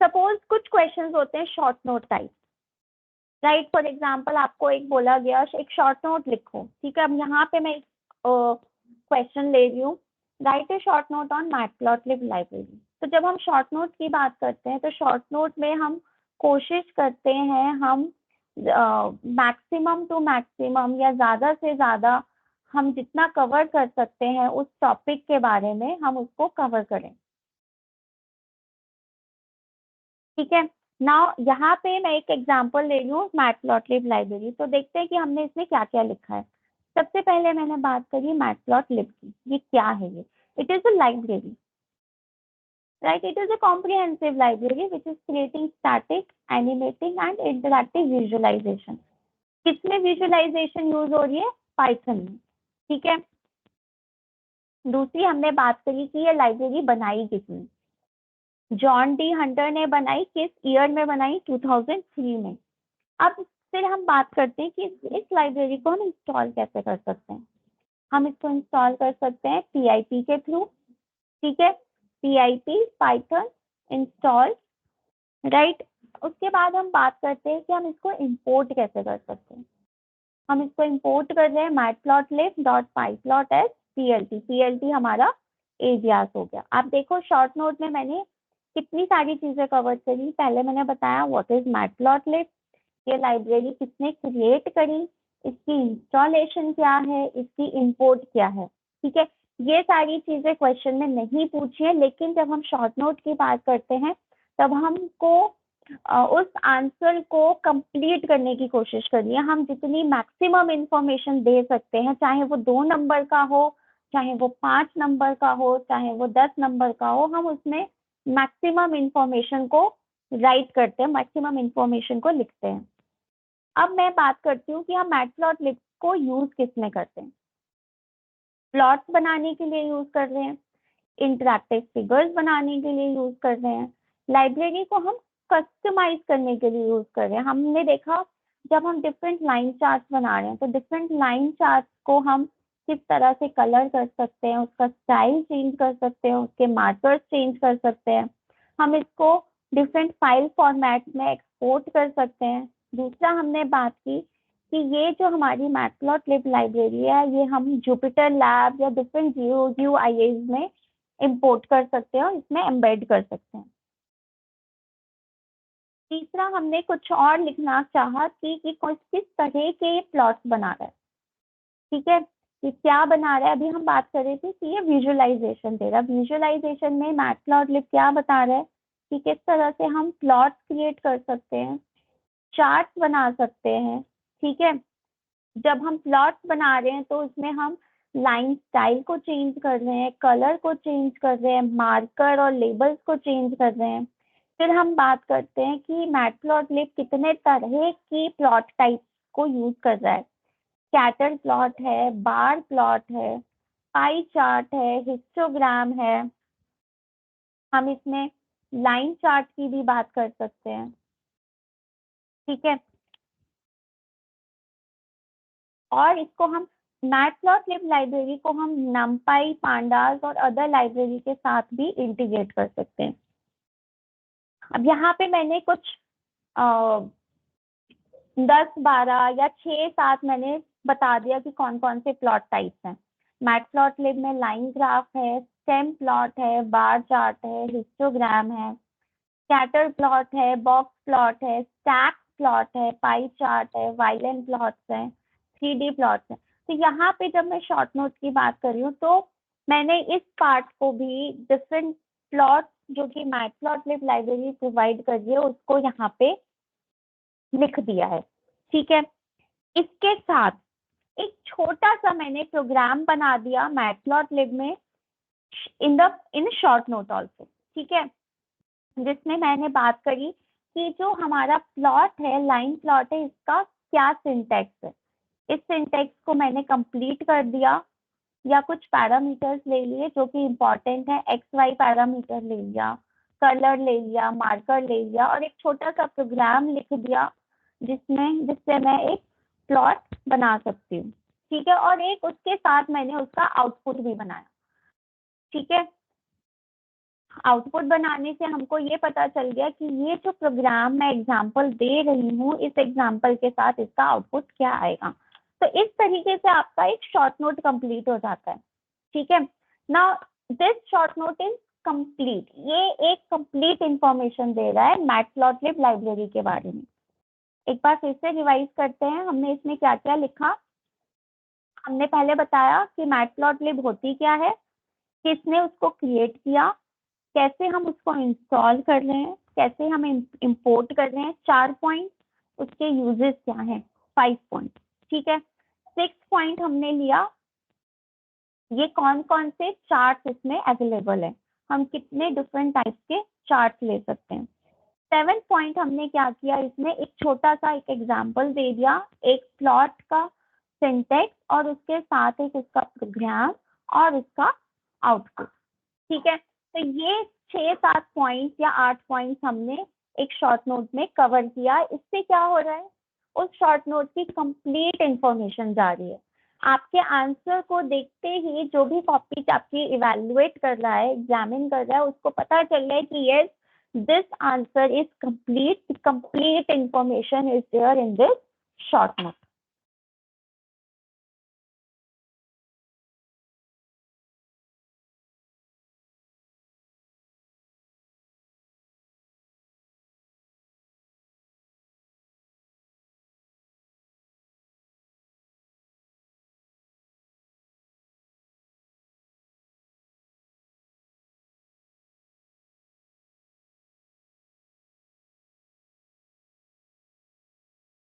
सपोज कुछ क्वेश्चंस होते हैं short note type, right. For example आपको एक बोला गया एक शॉर्ट नोट लिखो, ठीक है। अब यहाँ पे मैं एक क्वेश्चन ले रही हूँ, right A short note on matplotlib library. तो जब हम शॉर्ट नोट की बात करते हैं तो शॉर्ट नोट में हम कोशिश करते हैं हम मैक्सिमम टू मैक्सिमम या ज्यादा से ज्यादा हम जितना कवर कर सकते हैं उस टॉपिक के बारे में हम उसको कवर करें, ठीक है। नाउ यहाँ पे मैं एक एग्जांपल ले रही हूँ मैटप्लॉटलिब लाइब्रेरी। तो देखते हैं कि हमने इसमें क्या क्या लिखा है। सबसे पहले मैंने बात करी मैटप्लॉटलिब की। ये क्या है? ये it is a library, right? It is a comprehensive library which is creating static, animating and interactive visualization. किसमें विजुअलाइजेशन यूज हो रही है? पाइथन में, ठीक है। दूसरी हमने बात करी कि ये लाइब्रेरी बनाई किसने? जॉन डी हंटर ने बनाई। किस ईयर में बनाई? 2003 में। अब फिर हम बात करते हैं कि इस लाइब्रेरी को हम इंस्टॉल कैसे कर सकते हैं। हम इसको इंस्टॉल कर सकते हैं PIP के थ्रू, ठीक है, PIP पाइथन इंस्टॉल, राइट। उसके बाद हम बात करते हैं कि हम इसको इंपोर्ट कैसे कर सकते हैं। हम इसको इंपोर्ट कर रहे हैं matplotlib.pyplot as plt हमारा एजियास हो गया। आप देखो शॉर्ट नोट में मैंने कितनी सारी चीजें कवर करी। पहले मैंने बताया व्हाट इज मैटप्लॉटलिब, ये लाइब्रेरी किसने क्रिएट करी, इसकी इंस्टॉलेशन क्या है, इसकी इंपोर्ट क्या है, ठीक है। ये सारी चीजें क्वेश्चन में नहीं पूछी है, लेकिन जब हम शॉर्ट नोट की बात करते हैं तब हमको उस आंसर को कंप्लीट करने की कोशिश करनी है। हम जितनी मैक्सिमम इंफॉर्मेशन दे सकते हैं, चाहे वो 2 नंबर का हो, चाहे वो 5 नंबर का हो, चाहे वो 10 नंबर का हो, हम उसमें मैक्सिमम इंफॉर्मेशन को राइट करते हैं, मैक्सिमम इंफॉर्मेशन को लिखते हैं। अब मैं बात करती हूँ कि हम मैटप्लॉटलिब को यूज किस में करते हैं। प्लॉट्स बनाने के लिए यूज कर रहे हैं, इंटरैक्टिव फिगर्स बनाने के लिए यूज कर रहे हैं, लाइब्रेरी को हम कस्टमाइज करने के लिए यूज कर रहे हैं। हमने देखा जब हम डिफरेंट लाइन चार्ट्स बना रहे हैं तो डिफरेंट लाइन चार्ट्स को हम किस तरह से कलर कर सकते हैं, उसका स्टाइल चेंज कर सकते हैं, उसके मार्कर्स चेंज कर सकते हैं, हम इसको डिफरेंट फाइल फॉर्मेट में एक्सपोर्ट कर सकते हैं। दूसरा हमने बात की कि ये जो हमारी मैटप्लॉटलिब लाइब्रेरी है ये हम जुपिटर लैब या डिफरेंट GUIs में इंपोर्ट कर सकते हैं और इसमें एम्बेड कर सकते हैं। तीसरा हमने कुछ और लिखना चाहा कि किस तरह के प्लॉट्स बना रहा है, ठीक है, कि क्या बना रहा है। अभी हम बात कर रहे थे कि ये विजुअलाइजेशन दे रहा है। विजुअलाइजेशन में मैटप्लॉटलिब क्या बता रहा है कि किस तरह से हम प्लॉट क्रिएट कर सकते हैं, चार्ट बना सकते हैं, ठीक है। जब हम प्लॉट बना रहे हैं तो उसमें हम लाइन स्टाइल को चेंज कर रहे हैं, कलर को चेंज कर रहे हैं, मार्कर और लेबल्स को चेंज कर रहे हैं। फिर हम बात करते हैं कि मैटप्लॉटलिब कितने तरह की प्लॉट टाइप को यूज कर रहा है। स्कैटर प्लॉट है, बार प्लॉट है, पाई चार्ट है, हिस्टोग्राम है। हम इसमें लाइन चार्ट की भी बात कर सकते हैं, ठीक है। और इसको हम मैटप्लॉटलिब लाइब्रेरी को हम नमपाई, पांडास और अदर लाइब्रेरी के साथ भी इंटीग्रेट कर सकते हैं। अब यहाँ पे मैंने कुछ 10-12 या 6-7 मैंने बता दिया कि कौन कौन से प्लॉट टाइप्स हैं। मैटप्लॉटलिब में लाइन ग्राफ है, स्टेम प्लॉट है, बार चार्ट है, हिस्टोग्राम है, स्कैटर प्लॉट है, बॉक्स प्लॉट है, स्टैक प्लॉट है, पाई चार्ट है, वाइलन प्लॉट्स है, 3D प्लॉट्स है। तो यहाँ पे जब मैं शॉर्ट नोट की बात कर रही हूँ तो मैंने इस पार्ट को भी डिफरेंट प्लॉट जो कि मैटप्लॉटलिब लाइब्रेरी प्रोवाइड कर रही है उसको यहाँ पे लिख दिया है, ठीक है। इसके साथ एक छोटा सा मैंने प्रोग्राम बना दिया मैटप्लॉटलिब में इन शॉर्ट नोट ऑल्सो, ठीक है, जिसमें मैंने बात करी कि जो हमारा प्लॉट है, लाइन प्लॉट है, इसका क्या सिंटैक्स है। इस सिंटैक्स को मैंने कंप्लीट कर दिया या कुछ पैरामीटर्स ले लिए जो कि इम्पोर्टेंट है, XY पैरामीटर ले लिया, कलर ले लिया, मार्कर ले लिया और एक छोटा सा प्रोग्राम लिख दिया जिससे मैं एक प्लॉट बना सकती हूँ, ठीक है। और एक उसके साथ मैंने उसका आउटपुट भी बनाया, ठीक है। आउटपुट बनाने से हमको ये पता चल गया कि ये जो प्रोग्राम मैं एग्जांपल दे रही हूँ इस एग्जांपल के साथ इसका आउटपुट क्या आएगा। तो इस तरीके से आपका एक शॉर्ट नोट कंप्लीट हो जाता है, ठीक है। Now this short note is complete. ये एक कंप्लीट इंफॉर्मेशन दे रहा है मैटप्लॉटलिब लाइब्रेरी के बारे में। एक बार फिर से रिवाइज करते हैं हमने इसमें क्या क्या लिखा। हमने पहले बताया कि मैटप्लॉटलिब होती क्या है, किसने उसको क्रिएट किया, कैसे हम उसको इंस्टॉल कर रहे हैं, कैसे हम इंपोर्ट कर रहे हैं, 4 पॉइंट, उसके यूजेस क्या हैं, 5 पॉइंट, ठीक है। 6 पॉइंट हमने लिया, ये कौन कौन से चार्ट इसमें अवेलेबल है, हम कितने डिफरेंट टाइप्स के चार्ट ले सकते हैं। 7 पॉइंट हमने क्या किया, इसमें एक छोटा सा एक एग्जाम्पल दे दिया, एक प्लॉट का सिंटेक्स और उसके साथ एक उसका प्रोग्राम और उसका आउटपुट, ठीक है। तो ये 6-7 पॉइंट या 8 पॉइंट हमने एक शॉर्ट नोट में कवर किया। इससे क्या हो रहा है, उस शॉर्ट नोट की कंप्लीट इंफॉर्मेशन जा रही है। आपके आंसर को देखते ही जो भी कॉपी आपकी इवेल्युएट कर रहा है, एग्जामिन कर रहा है, उसको पता चल रहा है कि yes this answer is complete information is there in this short note.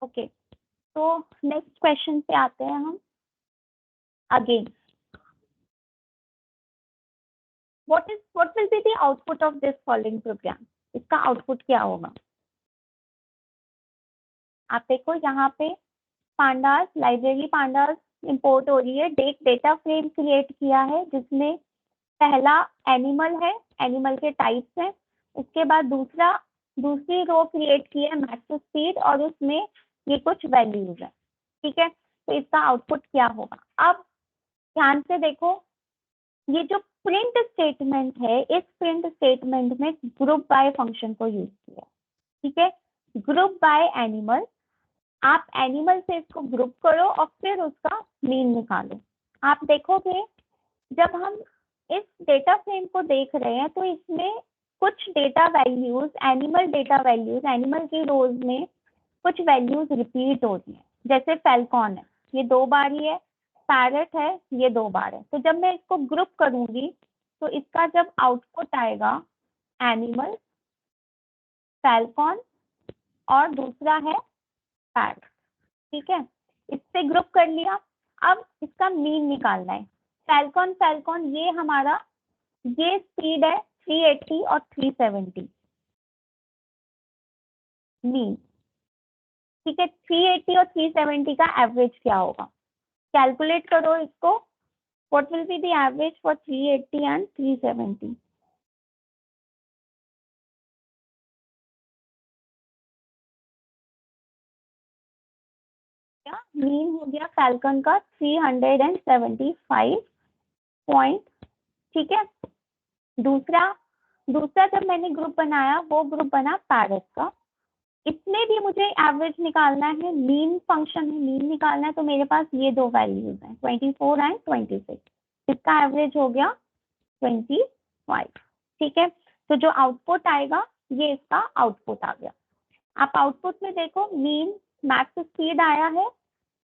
Okay, तो नेक्स्ट क्वेश्चन पे आते हैं हम अगेन। what will be the output of this following program? इसका आउटपुट क्या होगा। आप देखो यहाँ पे पांडास, लाइब्रेरी पांडास इंपोर्ट हो रही है। डेटा फ्रेम क्रिएट किया है जिसमें पहला एनिमल है, एनिमल के टाइप्स हैं। उसके बाद दूसरी रो क्रिएट की है मैक्स स्पीड और उसमें ये कुछ वैल्यूज है, ठीक है। तो इसका आउटपुट क्या होगा। अब ध्यान से देखो, ये जो प्रिंट स्टेटमेंट है, इस प्रिंट स्टेटमेंट में ग्रुप बाय फंक्शन को यूज किया, ठीक है। ग्रुप बाय एनिमल आप एनिमल से इसको ग्रुप करो और फिर उसका मीन निकालो। आप देखोगे जब हम इस डेटा फ्रेम को देख रहे हैं तो इसमें कुछ data values, animal data values, animal की रोज में कुछ वैल्यूज रिपीट हो रही हैं। जैसे फैल्कॉन है, ये 2 बार ही है, पैरट है, ये 2 बार है। तो जब मैं इसको ग्रुप करूंगी तो इसका जब आउटपुट आएगा एनिमल, फैल्कॉन और दूसरा है पैरट। ठीक है, इससे ग्रुप कर लिया। अब इसका मीन निकालना है। फैल्कॉन फैल्कॉन ये हमारा, ये स्पीड है 380 और 370 मीन। ठीक है, 380 और 370 का एवरेज क्या होगा? कैलकुलेट करो इसको। What will be the average for 380 and 370? क्या मीन हो गया फैल्कन का 375 पॉइंट। ठीक है, दूसरा दूसरा जब मैंने ग्रुप बनाया वो ग्रुप बना पैरट का। इसमें भी मुझे एवरेज निकालना है, मीन फंक्शन है, मीन निकालना है। तो मेरे पास ये 2 वैल्यूज हैं 24 एंड 26। इसका एवरेज हो गया 25। ठीक है, तो जो आउटपुट आएगा ये इसका आउटपुट आ गया। आप आउटपुट में देखो, मीन मैक्स स्पीड आया है,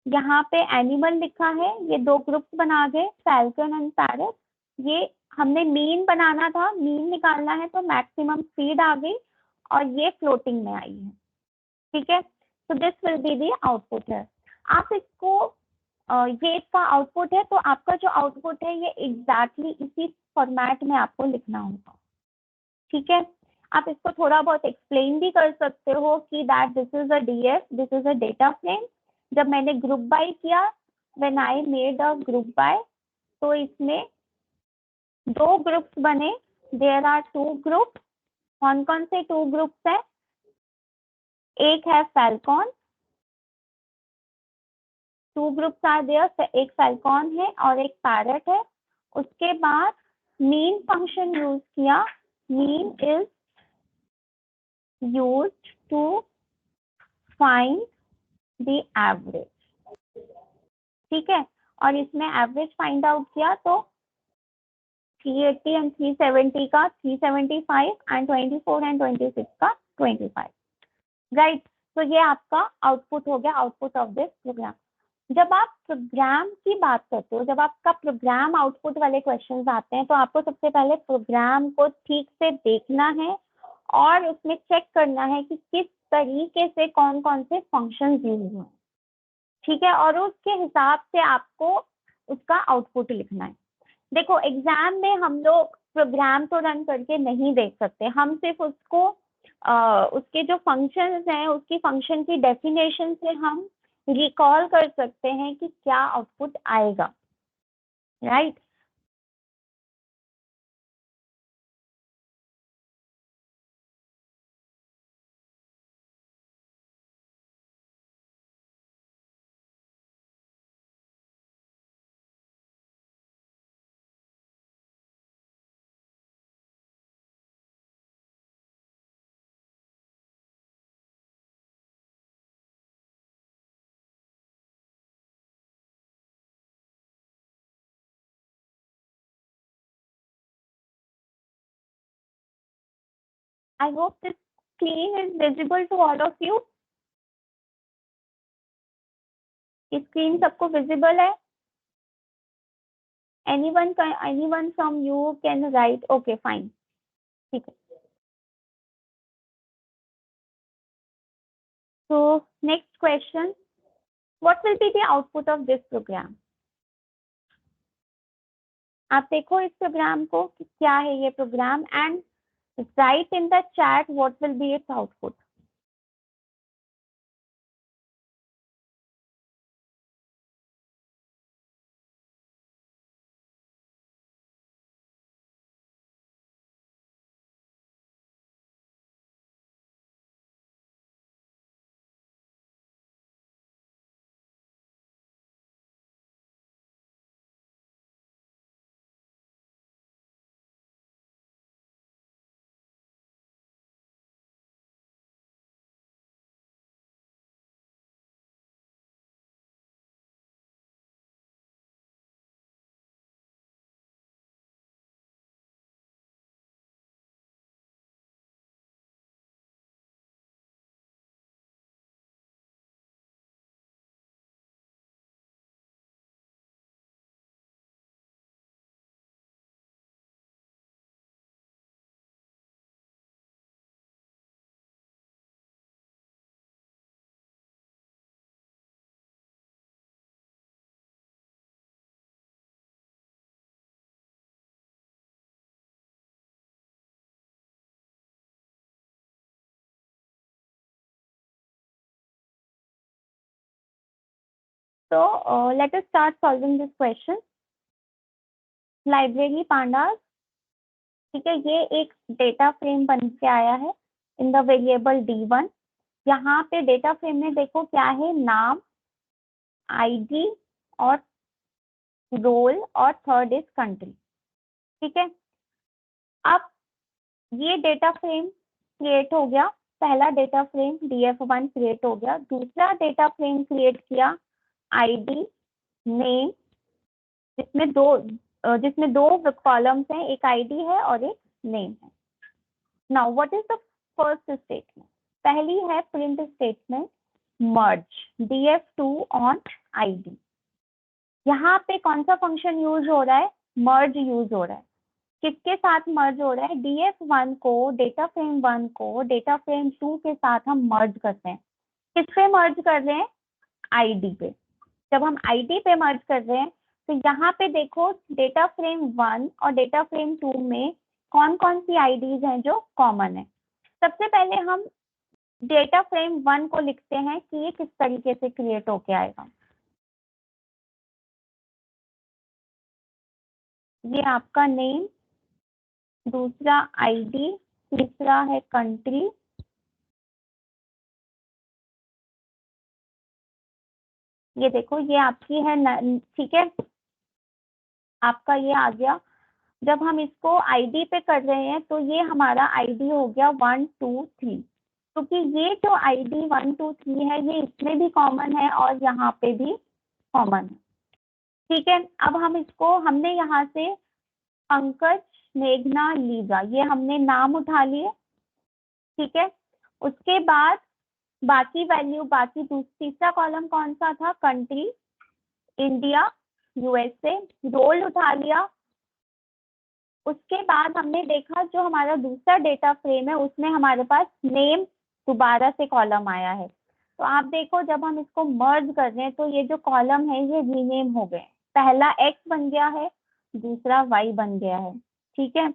यहाँ पे एनिमल लिखा है, ये 2 ग्रुप्स बना गए फैल्कन एंड पैरट। ये हमने मीन बनाना था, मीन निकालना है तो मैक्सिमम स्पीड आ गई और ये फ्लोटिंग में आई है। ठीक है, तो this will be the output है। आप इसको ये इसका आउटपुट है, तो आपका जो आउटपुट है ये एग्जैक्टली इसी फॉर्मेट में आपको लिखना होगा। ठीक है, आप इसको थोड़ा बहुत एक्सप्लेन भी कर सकते हो कि that this is a DF, this is a data frame. जब मैंने ग्रुप बाय किया, when I made a group by, तो इसमें 2 ग्रुप्स बने। There are 2 group. कौन कौन से 2 ग्रुप्स है? एक है फैल्कॉन, 2 ग्रुप्स आर देयर, एक फैल्कॉन है और एक पैरट है। उसके बाद मीन फंक्शन यूज किया। Mean is used to find the average. ठीक है, और इसमें एवरेज फाइंड आउट किया तो 380 एंड 370 का 375 एंड 24 एंड 26 का 25। राइट, तो ये आपका आउटपुट हो गया, आउटपुट ऑफ दिस प्रोग्राम। जब आप प्रोग्राम की बात करते हो, जब आपका प्रोग्राम आउटपुट वाले क्वेश्चंस आते हैं, तो आपको सबसे पहले प्रोग्राम को ठीक से देखना है और उसमें चेक करना है कि किस तरीके से कौन कौन से फंक्शंस यूज हुए। ठीक है, और उसके हिसाब से आपको उसका आउटपुट लिखना है। देखो, एग्जाम में हम लोग प्रोग्राम तो रन करके नहीं देख सकते, हम सिर्फ उसको उसके जो फंक्शंस हैं, उसकी फंक्शन की डेफिनेशन से हम रिकॉल कर सकते हैं कि क्या आउटपुट आएगा। Right, I hope this screen is visible to all of you. Screen सबको विजिबल है? Anyone from you can write? Okay fine, ठीक है। तो next question, what will be the output of this program? आप देखो इस program को कि क्या है ये program, and write in the chat what will be its output. So let us start solving this question. Library pandas, ठीक है, ये एक डेटा फ्रेम बन के आया है इन द वेरिएबल D1। यहाँ पे डेटा फ्रेम में देखो क्या है, नाम, आईडी और रोल और थर्ड इज कंट्री। ठीक है, अब ये डेटा फ्रेम क्रिएट हो गया, पहला डेटा फ्रेम DF1 क्रिएट हो गया। दूसरा डेटा फ्रेम क्रिएट किया आईडी, नेम, जिसमें दो कॉलम्स हैं, एक आईडी है और एक नेम है। Now what is the first statement? पहली है print statement merge DF2 on ID. यहाँ पे कौन सा फंक्शन यूज हो रहा है? मर्ज यूज हो रहा है। किसके साथ मर्ज हो रहा है? DF1 को, डेटा फ्रेम 1 को डेटा फ्रेम 2 के साथ हम मर्ज करते हैं। किस पे मर्ज कर रहे हैं? आईडी पे। जब हम आईडी पे मर्ज कर रहे हैं तो यहाँ पे देखो डेटा फ्रेम 1 और डेटा फ्रेम 2 में कौन कौन सी आईडीज हैं जो कॉमन है। सबसे पहले हम डेटा फ्रेम 1 को लिखते हैं कि ये किस तरीके से क्रिएट होके आएगा। ये आपका नेम, दूसरा आईडी, तीसरा है कंट्री, ये देखो ये आपकी है, ठीक है, आपका ये आ गया। जब हम इसको आईडी पे कर रहे हैं तो ये हमारा आईडी हो गया 1 2 3, क्योंकि ये जो आईडी 1 2 3 है ये इसमें भी कॉमन है और यहाँ पे भी कॉमन है। ठीक है, अब हम इसको, हमने यहाँ से पंकज, मेघना, लीजा, ये हमने नाम उठा लिए। ठीक है, उसके बाद बाकी वैल्यू, बाकी तीसरा कॉलम कौन सा था? कंट्री, इंडिया, यूएसए, रोल उठा लिया। उसके बाद हमने देखा जो हमारा दूसरा डेटा फ्रेम है उसमें हमारे पास नेम दोबारा से कॉलम आया है। तो आप देखो जब हम इसको मर्ज कर रहे हैं तो ये जो कॉलम है ये रीनेम हो गए, पहला एक्स बन गया है, दूसरा वाई बन गया है। ठीक है,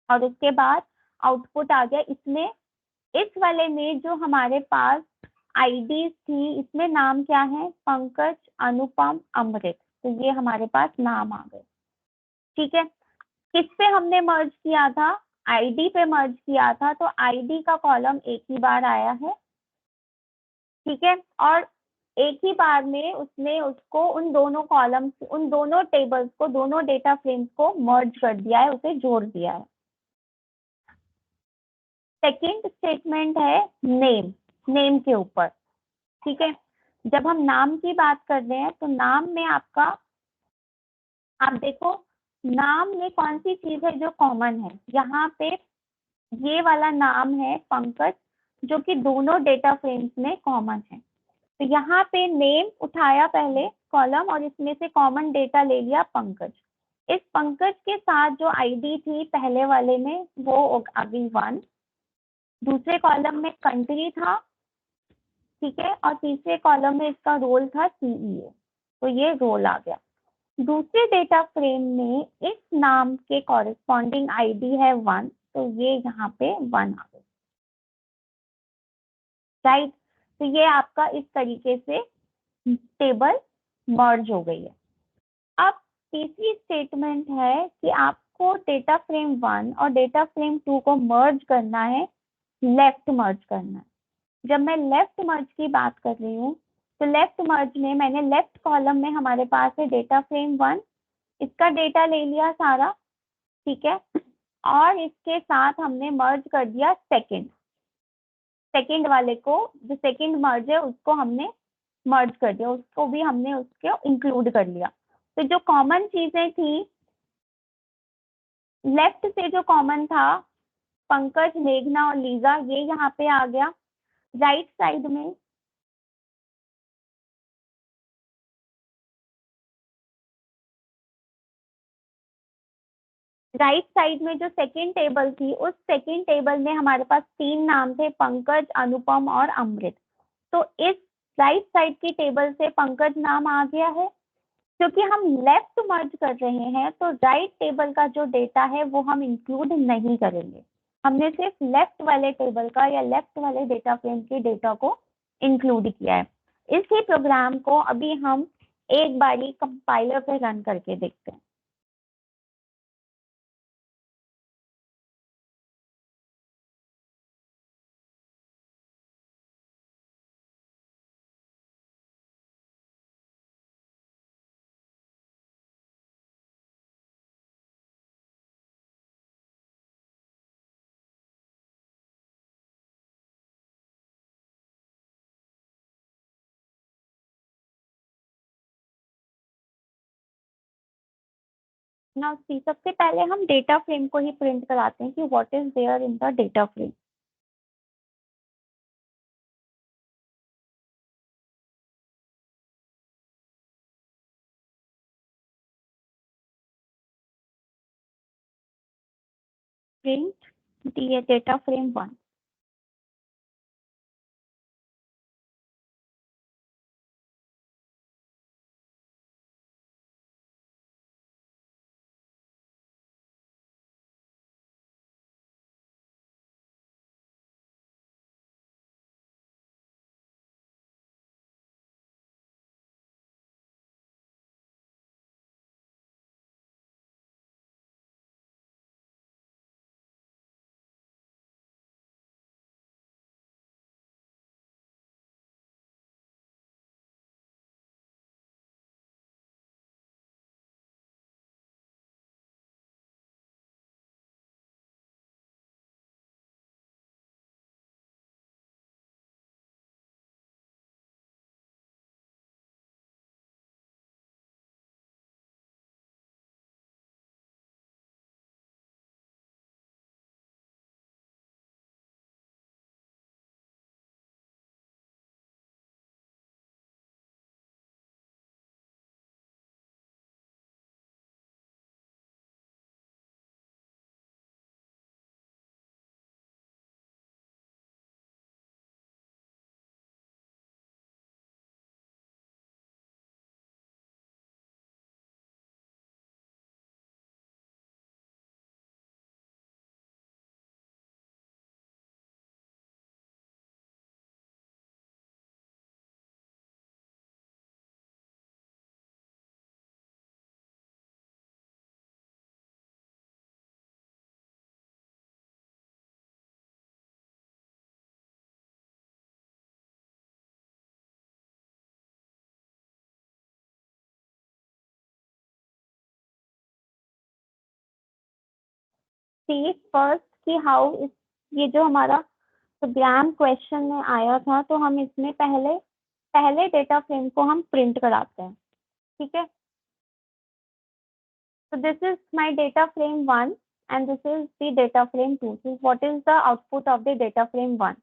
और उसके बाद आउटपुट आ गया इसमें। इस वाले में जो हमारे पास आईडी थी इसमें नाम क्या है? पंकज, अनुपम, अमृत, तो ये हमारे पास नाम आ गए। ठीक है, किस पे हमने मर्ज किया था? आईडी पे मर्ज किया था, तो आईडी का कॉलम एक ही बार आया है। ठीक है, और एक ही बार में उसने उसको उन दोनों कॉलम्स, उन दोनों टेबल्स को, दोनों डेटा फ्रेम्स को मर्ज कर दिया है, उसे जोड़ दिया है। सेकेंड स्टेटमेंट है नेम, नेम के ऊपर। ठीक है, जब हम नाम की बात कर रहे हैं तो नाम में आपका, आप देखो नाम में कौन सी चीज है जो कॉमन है? यहाँ पे ये वाला नाम है पंकज, जो कि दोनों डेटा फ्रेम्स में कॉमन है। तो यहाँ पे नेम उठाया पहले कॉलम और इसमें से कॉमन डेटा ले लिया पंकज। इस पंकज के साथ जो आईडी थी पहले वाले में वो आ गई 1, दूसरे कॉलम में कंट्री था, ठीक है, और तीसरे कॉलम में इसका रोल था CEO, तो ये रोल आ गया। दूसरे डेटा फ्रेम में इस नाम के कॉरेस्पॉन्डिंग आईडी है 1, तो ये यहाँ पे 1 आ गई। राइट, तो ये आपका इस तरीके से टेबल मर्ज हो गई है। अब तीसरी स्टेटमेंट है कि आपको डेटा फ्रेम 1 और डेटा फ्रेम 2 को मर्ज करना है, लेफ्ट मर्ज करना है। जब मैं लेफ्ट मर्ज की बात कर रही हूँ तो लेफ्ट मर्ज में मैंने लेफ्ट कॉलम में हमारे पास है डेटा फ्रेम 1, इसका डेटा ले लिया सारा, ठीक है, और इसके साथ हमने मर्ज कर दिया सेकंड वाले को, जो सेकंड मर्ज है उसको हमने मर्ज कर दिया, उसको भी हमने उसको इंक्लूड कर लिया। तो जो कॉमन चीजें थी, लेफ्ट से जो कॉमन था पंकज, मेघना और लीजा, ये यहाँ पे आ गया। राइट साइड में जो सेकंड टेबल थी, उस सेकंड टेबल में हमारे पास 3 नाम थे, पंकज, अनुपम और अमृत। तो इस राइट साइड की टेबल से पंकज नाम आ गया है। क्योंकि हम लेफ्ट मर्ज कर रहे हैं तो राइट टेबल का जो डेटा है वो हम इंक्लूड नहीं करेंगे, हमने सिर्फ लेफ्ट वाले टेबल का या लेफ्ट वाले डेटा फ्रेम के डेटा को इंक्लूड किया है। इसी प्रोग्राम को अभी हम एक बारी कंपाइलर पे रन करके देखते हैं। ना सी सबसे पहले हम डेटा फ्रेम को ही प्रिंट कराते हैं कि what is there in the data frame. Print दिए डेटा फ्रेम 1। सी फर्स्ट कि हाउ इस ये जो हमारा प्रोग्राम क्वेश्चन में आया था, तो हम इसमें पहले पहले डेटा फ्रेम को हम प्रिंट कराते हैं। ठीक है, so this is my data frame 1 and this is the data frame 2. So what is the output of the data frame 1?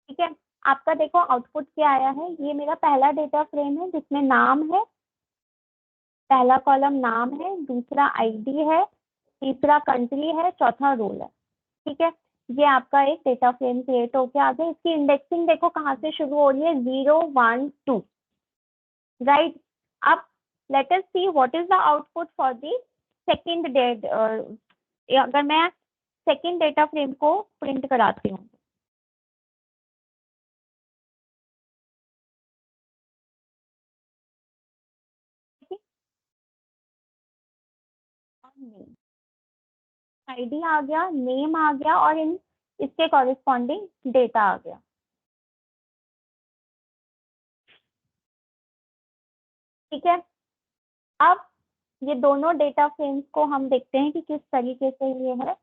ठीक है, आपका देखो आउटपुट क्या आया है। ये मेरा पहला डेटा फ्रेम है जिसमें नाम है, पहला कॉलम नाम है, दूसरा आईडी है, तीसरा कंट्री है, चौथा रोल है। ठीक है, ये आपका एक डेटा फ्रेम क्रिएट होके आ गया। इसकी इंडेक्सिंग देखो कहाँ से शुरू हो रही है, 0 1 2, राइट। अब let us see what is the output for the second date. अगर मैं सेकंड डेटा फ्रेम को प्रिंट कराती हूँ, आईडी आ गया, नेम आ गया और इन इसके कॉरेस्पॉन्डिंग डेटा आ गया। ठीक है, अब ये दोनों डेटा फ्रेम्स को हम देखते हैं कि किस तरीके से ये है।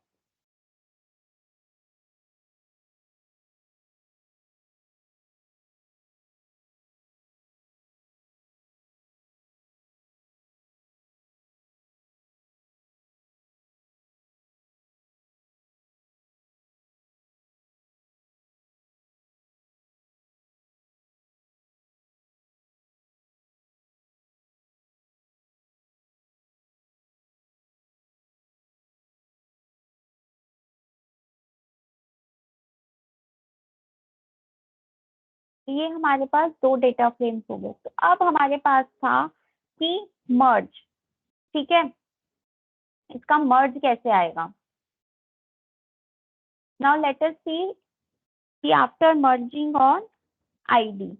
ये हमारे पास दो डेटा फ्रेम्स हो गए। तो अब हमारे पास था कि मर्ज। ठीक है, इसका मर्ज कैसे आएगा? Now let us see after merging on ID,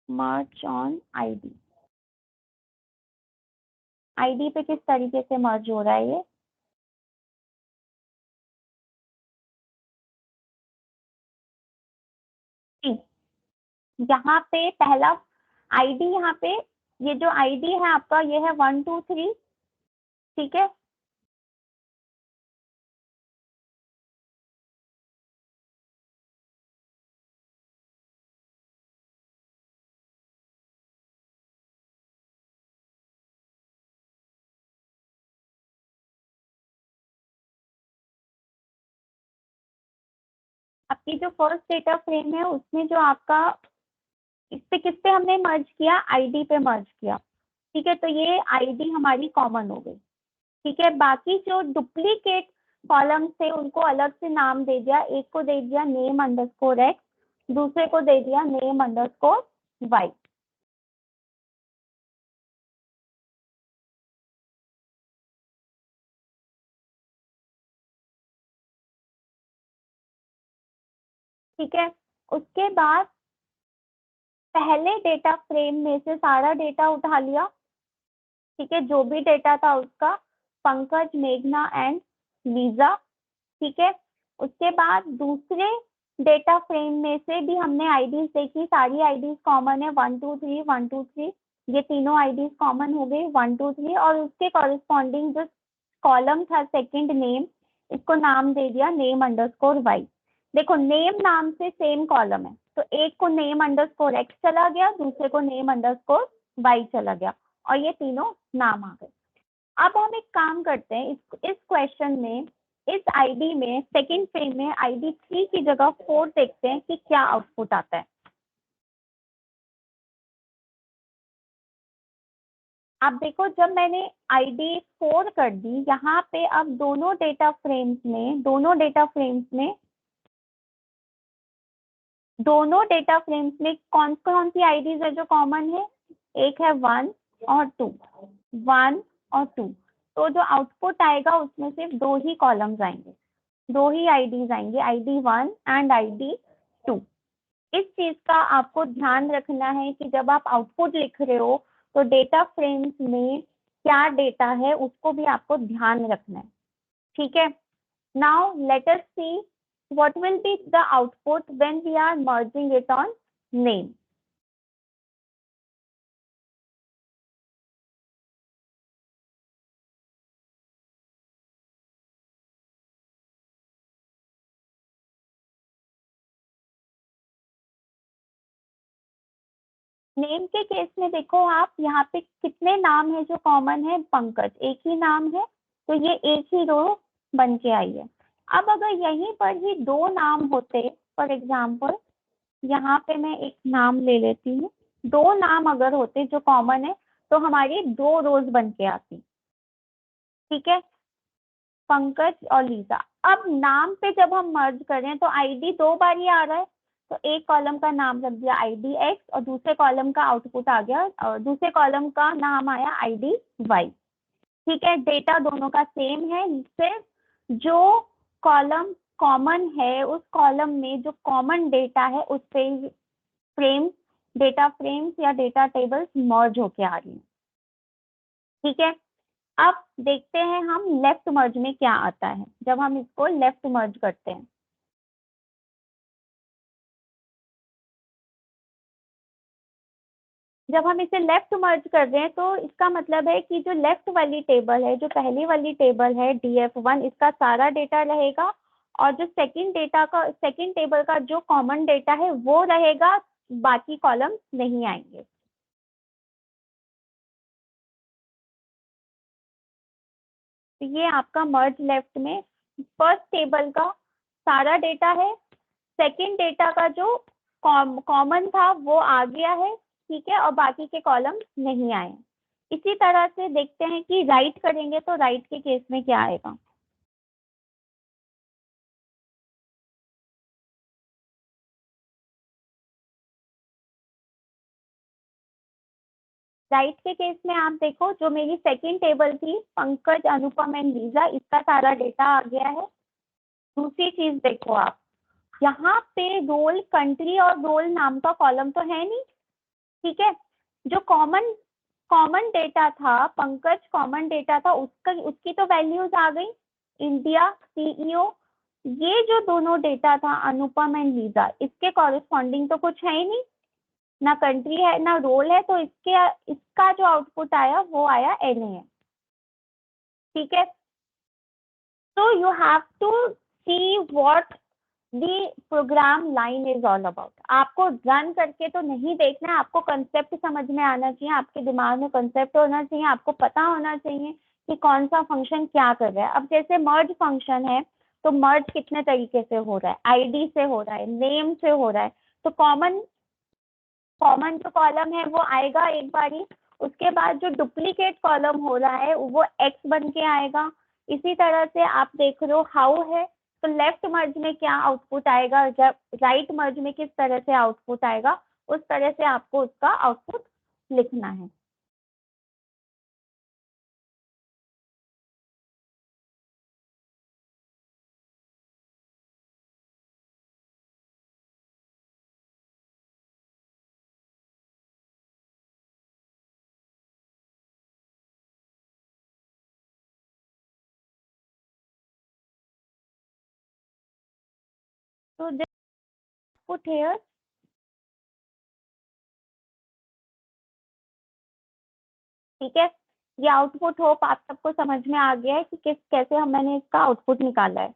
merge on ID, ID पे किस तरीके से मर्ज हो रहा है ये? यहाँ पे पहला आईडी, यहाँ पे ये जो आईडी है आपका ये है 1 2 3, ठीक है। आपकी जो फर्स्ट डेटा फ्रेम है उसमें जो आपका किस पे हमने मर्ज किया? आईडी पे मर्ज किया, ठीक है। तो ये आईडी हमारी कॉमन हो गई, ठीक है। बाकी जो डुप्लीकेट कॉलम थे उनको अलग से नाम दे दिया, एक को दे दिया नेम अंडरस्कोर एक्स, दूसरे को दे दिया नेम अंडरस्कोर वाई। ठीक है, उसके बाद पहले डेटा फ्रेम में से सारा डेटा उठा लिया, ठीक है, जो भी डेटा था उसका, पंकज, मेघना एंड लीजा, ठीक है। उसके बाद दूसरे डेटा फ्रेम में से भी हमने आईडीज देखी, सारी आईडीज कॉमन है, 1 2 3 1 2 3, ये तीनों आईडीज कॉमन हो गई 1 2 3, और उसके कॉरेस्पॉन्डिंग जो कॉलम था सेकंड नेम, इसको नाम दे दिया नेम अंडरस्कोर वाई। देखो नेम नाम से सेम कॉलम है, तो एक को नेम अंडरस्कोर एक्स चला गया, दूसरे को नेम अंडरस्कोर वाई चला गया, और ये तीनों नाम आ गए। अब हम एक काम करते हैं, इस क्वेश्चन में, इस आईडी में सेकंड फ्रेम में आईडी 3 की जगह 4 देखते हैं कि क्या आउटपुट आता है। आप देखो, जब मैंने आईडी 4 कर दी, यहाँ पे अब दोनों डेटा फ्रेम्स में कौन कौन सी आईडीज है जो कॉमन है? एक है 1 और 2, 1 और 2। तो जो आउटपुट आएगा उसमें सिर्फ दो ही कॉलम्स आएंगे, दो ही आईडीज आएंगे, आईडी 1 एंड आईडी 2। इस चीज का आपको ध्यान रखना है कि जब आप आउटपुट लिख रहे हो तो डेटा फ्रेम्स में क्या डेटा है उसको भी आपको ध्यान रखना है, ठीक है। Now let us see what will be the output when we are merging it on name. Name के केस में देखो आप, यहाँ पे कितने नाम है जो कॉमन है? पंकज, एक ही नाम है, तो ये एक ही रो बन के आई है। अब अगर यहीं पर ही दो नाम होते, फॉर एग्जाम्पल यहाँ पे मैं एक नाम ले लेती हूँ, दो नाम अगर होते जो कॉमन है तो हमारी दो रोज बन के आती, ठीक है, पंकज और लीजा। अब नाम पे जब हम मर्ज कर रहे हैं तो आईडी दो बार ही आ रहा है, तो एक कॉलम का नाम रख दिया आईडी एक्स और दूसरे कॉलम का आउटपुट आ गया, और दूसरे कॉलम का नाम आया आईडी वाई, ठीक है। डेटा दोनों का सेम है, सिर्फ जो कॉलम कॉमन है उस कॉलम में जो कॉमन डेटा है उस पे फ्रेम, डेटा फ्रेम्स या डेटा टेबल्स मर्ज होके आ रही है, ठीक है। अब देखते हैं हम लेफ्ट मर्ज में क्या आता है जब हम इसको लेफ्ट मर्ज करते हैं। जब हम इसे लेफ्ट मर्ज कर रहे हैं तो इसका मतलब है कि जो लेफ्ट वाली टेबल है, जो पहली वाली टेबल है DF1, इसका सारा डेटा रहेगा, और जो सेकंड टेबल का जो कॉमन डेटा है वो रहेगा, बाकी कॉलम नहीं आएंगे। तो ये आपका मर्ज लेफ्ट में फर्स्ट टेबल का सारा डेटा है, सेकंड डेटा का जो कॉमन था वो आ गया है, ठीक है, और बाकी के कॉलम नहीं आए। इसी तरह से देखते हैं कि राइट करेंगे तो राइट के केस में क्या आएगा। राइट के केस में आप देखो, जो मेरी सेकंड टेबल थी पंकज, अनुपम एंड लीजा, इसका सारा डेटा आ गया है। दूसरी चीज देखो आप, यहाँ पे रोल, कंट्री और रोल नाम का कॉलम तो है नहीं, ठीक है। जो कॉमन कॉमन डेटा था, पंकज कॉमन डेटा था, उसकी तो वैल्यूज आ गई, इंडिया, सीईओ। ये जो दोनों डेटा था अनुपम एंड लीजा, इसके कॉरेस्पॉन्डिंग तो कुछ है ही नहीं, ना कंट्री है ना रोल है, तो इसका जो आउटपुट आया वो आया एनए है, ठीक है। तो you have to see what the program line is all about. आपको रन करके तो नहीं देखना है, आपको कंसेप्ट समझ में आना चाहिए, आपके दिमाग में कंसेप्ट होना चाहिए, आपको पता होना चाहिए कि कौन सा फंक्शन क्या कर रहा है। अब जैसे मर्ज फंक्शन है, तो मर्ज कितने तरीके से हो रहा है, आईडी से हो रहा है, नेम से हो रहा है। तो कॉमन जो कॉलम है वो आएगा एक बारी, उसके बाद जो डुप्लीकेट कॉलम हो रहा है वो एक्स बन के आएगा। इसी तरह से आप देख रहे हो हाउ है, तो लेफ्ट मर्ज में क्या आउटपुट आएगा, जब राइट मर्ज में किस तरह से आउटपुट आएगा, उस तरह से आपको उसका आउटपुट लिखना है। तो दिस आउटपुट हियर, ठीक है। ये आउटपुट होप आप सबको समझ में आ गया है कि कैसे मैंने इसका आउटपुट निकाला है।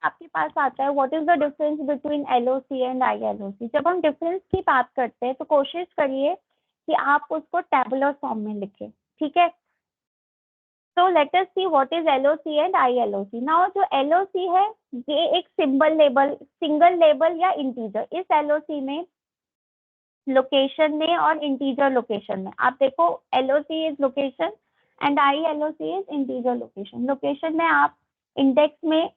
आपके पास आता है what is the difference between LOC and ILOC. जब हम डिफरेंस की बात करते हैं तो कोशिश करिए कि आप उसको टैबुलर फॉर्म में लिखें, ठीक है। तो let us see what is LOC and ILOC. Now जो एलओसी है ये एक सिंगल लेबल या इंटीजर। इस एलओसी में लोकेशन में और इंटीजर लोकेशन में, आप देखो LOC is location and ILOC is integer location. Location में आप इंडेक्स में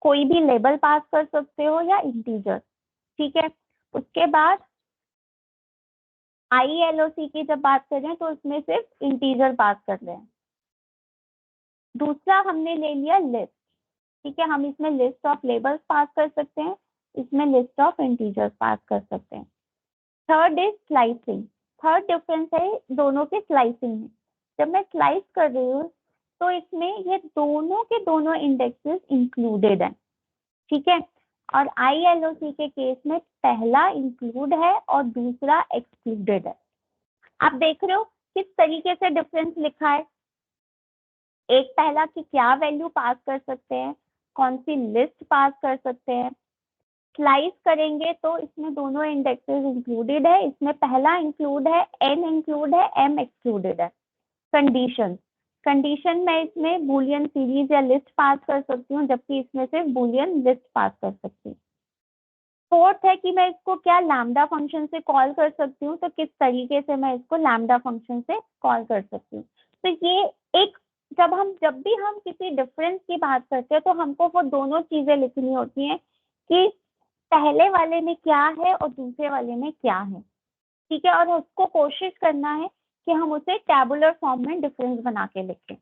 कोई भी लेबल पास कर सकते हो या इंटीजर, ठीक है। उसके बाद आईएलओसी की जब बात करें तो उसमें सिर्फ इंटीजर पास कर रहे हैं। दूसरा हमने ले लिया लिस्ट, ठीक है। हम इसमें लिस्ट ऑफ लेबल्स पास कर सकते हैं, इसमें लिस्ट ऑफ इंटीजर्स पास कर सकते हैं। Third is slicing. Third difference है दोनों के स्लाइसिंग में। जब मैं स्लाइस कर रही हूँ तो इसमें ये दोनों के दोनों इंडेक्सेस इंक्लूडेड है, ठीक है। और आईएलओसी के केस में पहला इंक्लूड है और दूसरा एक्सक्लूडेड है। आप देख रहे हो किस तरीके से डिफरेंस लिखा है। एक पहला कि क्या वैल्यू पास कर सकते हैं, कौन सी लिस्ट पास कर सकते हैं। स्लाइस करेंगे तो इसमें दोनों इंडेक्सेस इंक्लूडेड है, इसमें पहला इंक्लूड है, एन इंक्लूड है, एम एक्सक्लूडेड है। कंडीशन, कंडीशन में इसमें बूलियन सीरीज या लिस्ट पास कर सकती हूँ, जबकि इसमें सिर्फ बूलियन लिस्ट पास कर सकती हूँ। फोर्थ है कि मैं इसको क्या लैम्डा फंक्शन से कॉल कर सकती हूँ, तो किस तरीके से मैं इसको लैम्डा फंक्शन से कॉल कर सकती हूँ। तो ये एक, जब भी हम किसी डिफरेंस की बात करते हैं तो हमको वो दोनों चीजें लिखनी होती हैं कि पहले वाले में क्या है और दूसरे वाले में क्या है, ठीक है। और उसको कोशिश करना है कि हम उसे टैबुलर फॉर्म में डिफरेंस बना के लिखें।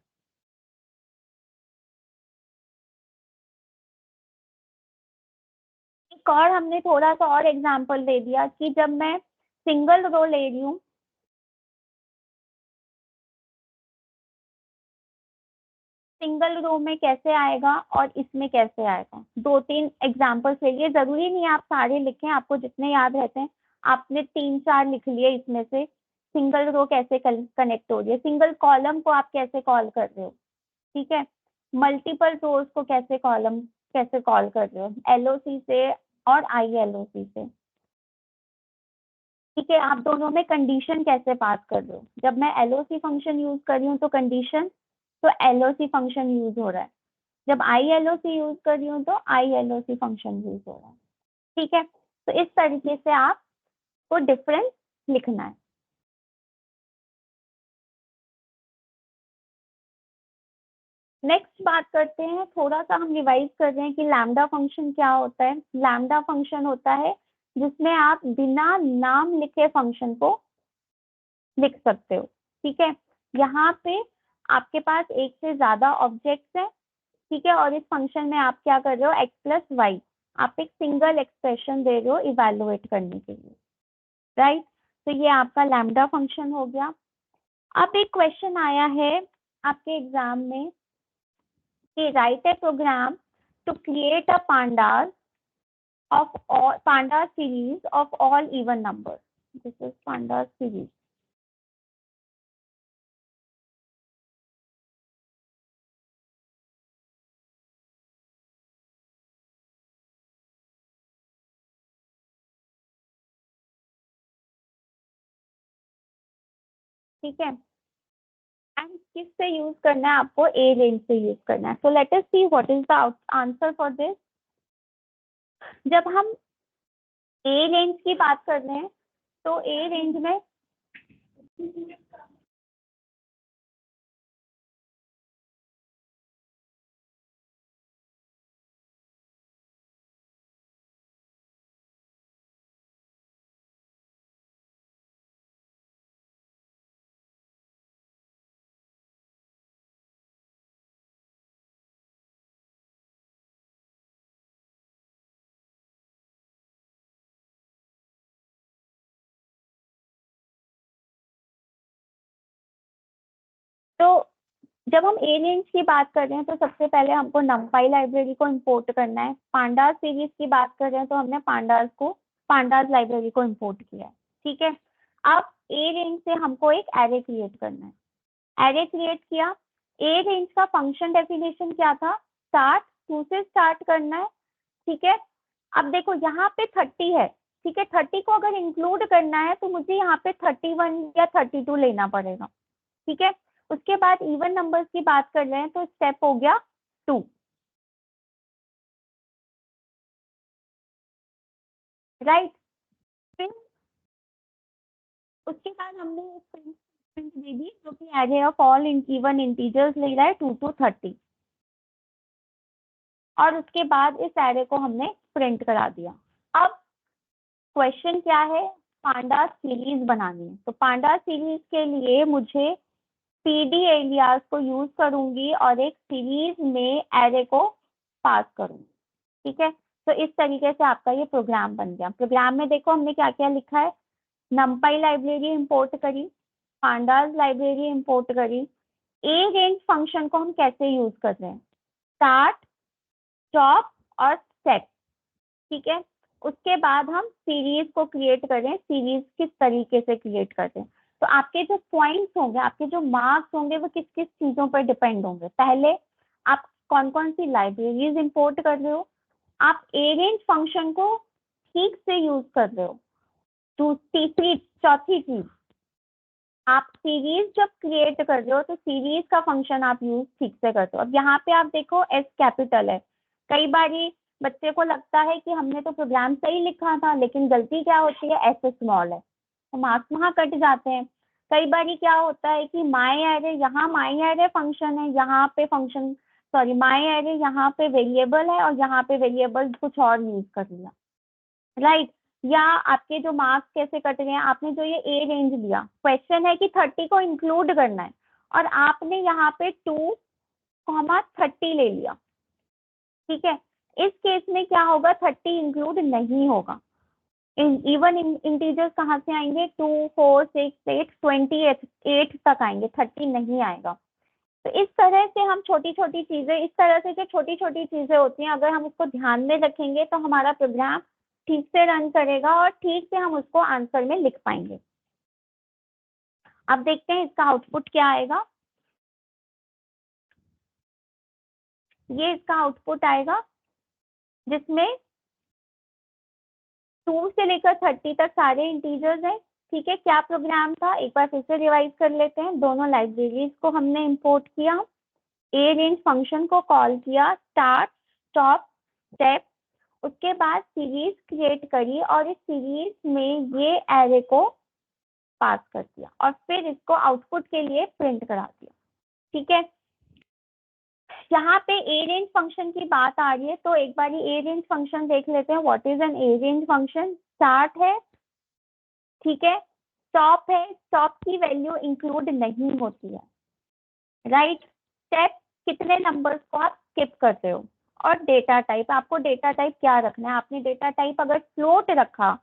एक और हमने थोड़ा सा और एग्जांपल दे दिया कि जब मैं सिंगल रो ले रही हूँ, सिंगल रो में कैसे आएगा और इसमें कैसे आएगा, दो तीन एग्जांपल्स ले लिए। जरूरी नहीं है आप सारे लिखें, आपको जितने याद रहते हैं। आपने 3-4 लिख लिए, इसमें से सिंगल रो कैसे कनेक्ट हो रही है, सिंगल कॉलम को आप कैसे कॉल कर रहे हो, ठीक है। मल्टीपल रोज को कैसे कॉल कर रहे हो, एलओसी से और आईएलओसी से, ठीक है। आप दोनों में कंडीशन कैसे पास कर रहे हो, जब मैं एलओसी फंक्शन यूज कर रही हूँ तो कंडीशन, तो एलओसी फंक्शन यूज हो रहा है। जब आईएलओसी यूज कर रही हूँ तो आईएलओसी फंक्शन यूज हो रहा है, ठीक है। तो इस तरीके से आपको डिफरेंस लिखना है। नेक्स्ट बात करते हैं, थोड़ा सा हम रिवाइज कर रहे हैं कि लैम्डा फंक्शन क्या होता है। लैम्डा फंक्शन होता है जिसमें आप बिना नाम लिखे फंक्शन को लिख सकते हो। ठीक है, यहाँ पे आपके पास एक से ज्यादा ऑब्जेक्ट्स हैं, ठीक है, और इस फंक्शन में आप क्या कर रहे हो, x प्लस वाई, आप एक सिंगल एक्सप्रेशन दे रहे हो इवेलुएट करने के लिए, राइट। तो ये आपका लैम्डा फंक्शन हो गया। अब एक क्वेश्चन आया है आपके एग्जाम में कि write a program to create a pandas of all pandas series of all even numbers. This is pandas series. ठीक है, एंड किस से यूज करना है आपको, ए रेंज से यूज करना है। So let us see what is the answer for this. जब हम ए रेंज की बात कर रहे हैं तो ए रेंज में तो जब हम ए रेंज की बात कर रहे हैं तो सबसे पहले हमको नमपाई लाइब्रेरी को इंपोर्ट करना है। पांडास सीरीज की बात कर रहे हैं तो हमने पांडास लाइब्रेरी को इंपोर्ट किया है। ठीक है, अब ए रेंज से हमको एक एरे क्रिएट करना है। एरे क्रिएट किया, ए रेंज का फंक्शन डेफिनेशन क्या था, स्टार्ट, टू से स्टार्ट करना है। ठीक है, अब देखो यहाँ पे 30 है, ठीक है, 30 को अगर इंक्लूड करना है तो मुझे यहाँ पे 31 या 32 लेना पड़ेगा। ठीक है, उसके बाद इवन नंबर्स की बात कर रहे हैं तो स्टेप हो गया 2, राइट। फिर उसके बाद हमने एक प्रिंट दे दी जो कि array of all even integers ले रहा है 2 to 30, और उसके बाद इस एरे को हमने प्रिंट करा दिया। अब क्वेश्चन क्या है, पांडा सीरीज बनानी है। तो पांडा सीरीज के लिए मुझे पीडी एलियास को यूज करूंगी और एक सीरीज में एरे को पास करूंगी। ठीक है, तो इस तरीके से आपका ये प्रोग्राम बन गया। प्रोग्राम में देखो हमने क्या क्या लिखा है, नमपाई लाइब्रेरी इंपोर्ट करी, पांडास लाइब्रेरी इंपोर्ट करी। ए रेंज फंक्शन को हम कैसे यूज कर रहे हैं, स्टार्ट, स्टॉप और सेट। ठीक है, उसके बाद हम सीरीज को क्रिएट कर रहे हैं, सीरीज किस तरीके से क्रिएट करते हैं। तो आपके जो पॉइंट्स होंगे, आपके जो मार्क्स होंगे, वो किस किस चीजों पर डिपेंड होंगे। पहले आप कौन कौन सी लाइब्रेरीज इंपोर्ट कर रहे हो, आप ए रेंज फंक्शन को ठीक से यूज कर रहे हो। तीसरी चौथी चीज, आप सीरीज जब क्रिएट कर रहे हो तो सीरीज का फंक्शन आप यूज ठीक से करते हो। अब यहाँ पे आप देखो एस कैपिटल है, कई बारी बच्चे को लगता है कि हमने तो प्रोग्राम सही लिखा था, लेकिन गलती क्या होती है, एस स्मॉल है, तो मार्क्स वहां कट जाते हैं। कई बारी क्या होता है कि माई एरे, यहाँ माई एरे फंक्शन है, यहाँ पे फंक्शन, सॉरी माई एरे यहाँ पे वेरिएबल है और यहाँ पे वेरिएबल कुछ और यूज कर लिया, राइट। या आपके जो मार्क्स कैसे कट गए हैं, आपने जो ये ए रेंज लिया, क्वेश्चन है कि 30 को इंक्लूड करना है और आपने यहाँ पे 2,30 ले लिया। ठीक है, इस केस में क्या होगा, 30 इंक्लूड नहीं होगा। इवन इंटीजर्स कहाँ से आएंगे, 2, 4, 6, 8, 28 तक आएंगे, 30 नहीं आएगा। तो इस तरह से हम छोटी छोटी चीजें, इस तरह से जो छोटी छोटी चीजें होती हैं, अगर हम उसको ध्यान में रखेंगे तो हमारा प्रोग्राम ठीक से रन करेगा और ठीक से हम उसको आंसर में लिख पाएंगे। अब देखते हैं इसका आउटपुट क्या आएगा। ये इसका आउटपुट आएगा जिसमें 2 से लेकर 30 तक सारे इंटीजर्स हैं। ठीक है, क्या प्रोग्राम था, एक बार फिर से रिवाइज कर लेते हैं। दोनों लाइब्रेरीज को हमने इंपोर्ट किया, ए रेंज फंक्शन को कॉल किया, स्टार्ट, स्टॉप, स्टेप, उसके बाद सीरीज क्रिएट करी और इस सीरीज में ये एरे को पास कर दिया और फिर इसको आउटपुट के लिए प्रिंट करा दिया। ठीक है, यहाँ पे ए रेंज फंक्शन की बात आ रही है, तो एक बार ए रेंज फंक्शन देख लेते हैं। What is an arange function? Start है, ठीक है, स्टॉप है, स्टॉप की वैल्यू इंक्लूड नहीं होती है, राइट। स्टेप, कितने नंबर्स को आप स्किप करते हो। और डेटा टाइप, आपको डेटा टाइप क्या रखना है। आपने डेटा टाइप अगर फ्लोट रखा,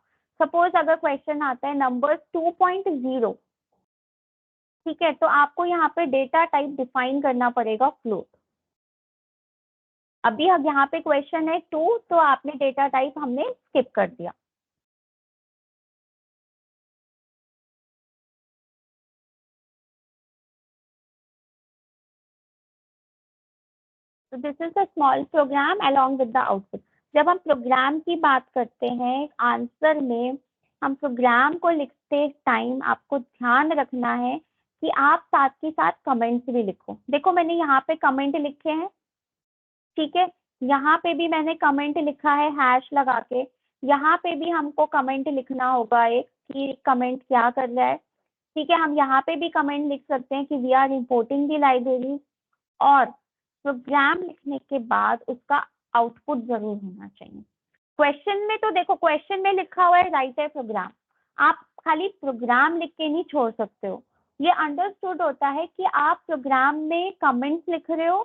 सपोज अगर क्वेश्चन आता है नंबर 2.0, ठीक है, तो आपको यहाँ पे डेटा टाइप डिफाइन करना पड़ेगा फ्लोट। अभी अब यहाँ पे क्वेश्चन है 2, तो आपने डेटा टाइप हमने स्किप कर दिया। तो this is a small program along with the output. जब हम प्रोग्राम की बात करते हैं आंसर में, हम प्रोग्राम को लिखते टाइम आपको ध्यान रखना है कि आप साथ के साथ कमेंट्स भी लिखो। देखो मैंने यहाँ पे कमेंट लिखे हैं, ठीक है, यहाँ पे भी मैंने कमेंट लिखा है हैश लगा के। यहाँ पे भी हमको कमेंट लिखना होगा एक, कि कमेंट क्या कर रहा है, ठीक है। हम यहाँ पे भी कमेंट लिख सकते हैं कि we are importing the library. और प्रोग्राम लिखने के बाद उसका आउटपुट जरूर होना चाहिए। क्वेश्चन में तो देखो, क्वेश्चन में लिखा हुआ है राइट ए प्रोग्राम, आप खाली प्रोग्राम लिख के नहीं छोड़ सकते हो। ये अंडरस्टूड होता है कि आप प्रोग्राम में कमेंट्स लिख रहे हो,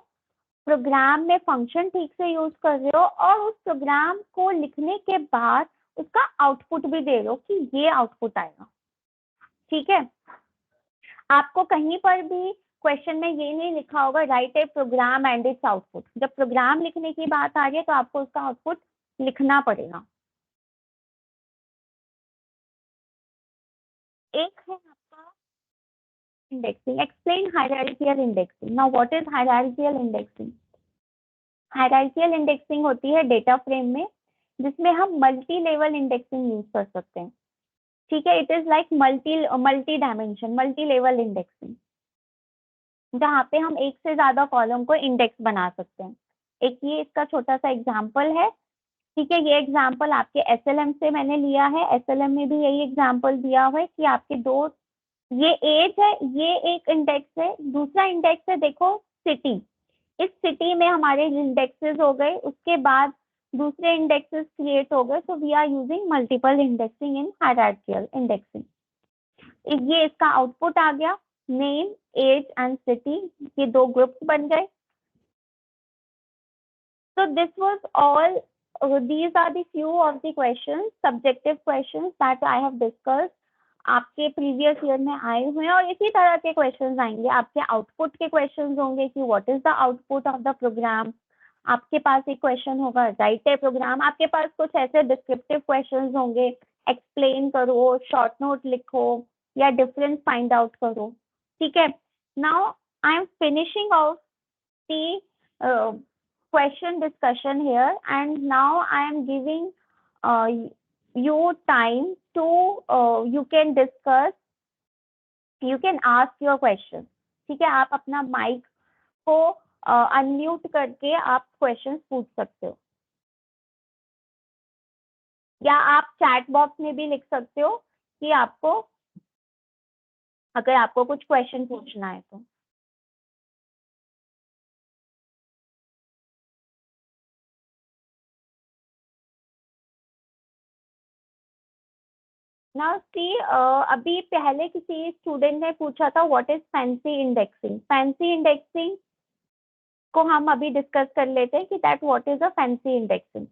प्रोग्राम में फंक्शन ठीक से यूज कर रहे हो, और उस प्रोग्राम को लिखने के बाद उसका आउटपुट भी दे रहे हो कि ये आउटपुट आएगा, ठीक है। आपको कहीं पर भी क्वेश्चन में ये नहीं लिखा होगा write a program and its output. जब प्रोग्राम लिखने की बात आ रही है तो आपको उसका आउटपुट लिखना पड़ेगा। एक है आपका indexing. Explain hierarchical indexing. Now what is hierarchical indexing? Hierarchical indexing होती है डेटा फ्रेम में, जिसमें हम मल्टी लेवल इंडेक्सिंग यूज कर सकते हैं, ठीक है। It is like multi multi dimension, multi level indexing, जहाँ पे हम एक से ज्यादा कॉलम को इंडेक्स बना सकते हैं। एक ये इसका छोटा सा एग्जाम्पल है, ठीक है। ये एग्जाम्पल आपके एसएलएम से मैंने लिया है। एसएलएम में भी यही एग्जाम्पल दिया हुआ है कि आपके दो, ये एज है, ये एक इंडेक्स है, दूसरा इंडेक्स है देखो सिटी। इस सिटी में हमारे इंडेक्सेस हो गए, उसके बाद दूसरे इंडेक्सेस क्रिएट हो गए। So we are using multiple indexing in hierarchical indexing. ये इसका आउटपुट आ गया, नेम, एज एंड सिटी, ये दो ग्रुप्स बन गए। So this was all, these are the few of the questions, subjective questions that I have discussed, आपके previous year में आए हुए हैं। और इसी तरह के क्वेश्चंस आएंगे। आपके आउटपुट के क्वेश्चंस होंगे कि what is the output of the program. आपके पास एक क्वेश्चन होगा राइट ए प्रोग्राम। आपके पास कुछ ऐसे डिस्क्रिप्टिव क्वेश्चंस होंगे, एक्सप्लेन करो, शॉर्ट नोट लिखो, या डिफरेंस फाइंड आउट करो, ठीक है। Now I am finishing of the question discussion here, and now I am giving uh, you time to you can discuss, you can ask your question, ठीक है। आप अपना mic को अनम्यूट करके आप क्वेश्चन पूछ सकते हो, या आप चैट बॉक्स में भी लिख सकते हो कि आपको, अगर आपको कुछ क्वेश्चन पूछना है तो। ना सी अभी पहले किसी स्टूडेंट ने पूछा था what is fancy indexing. Fancy indexing को हम अभी डिस्कस कर लेते हैं कि that what is a fancy indexing.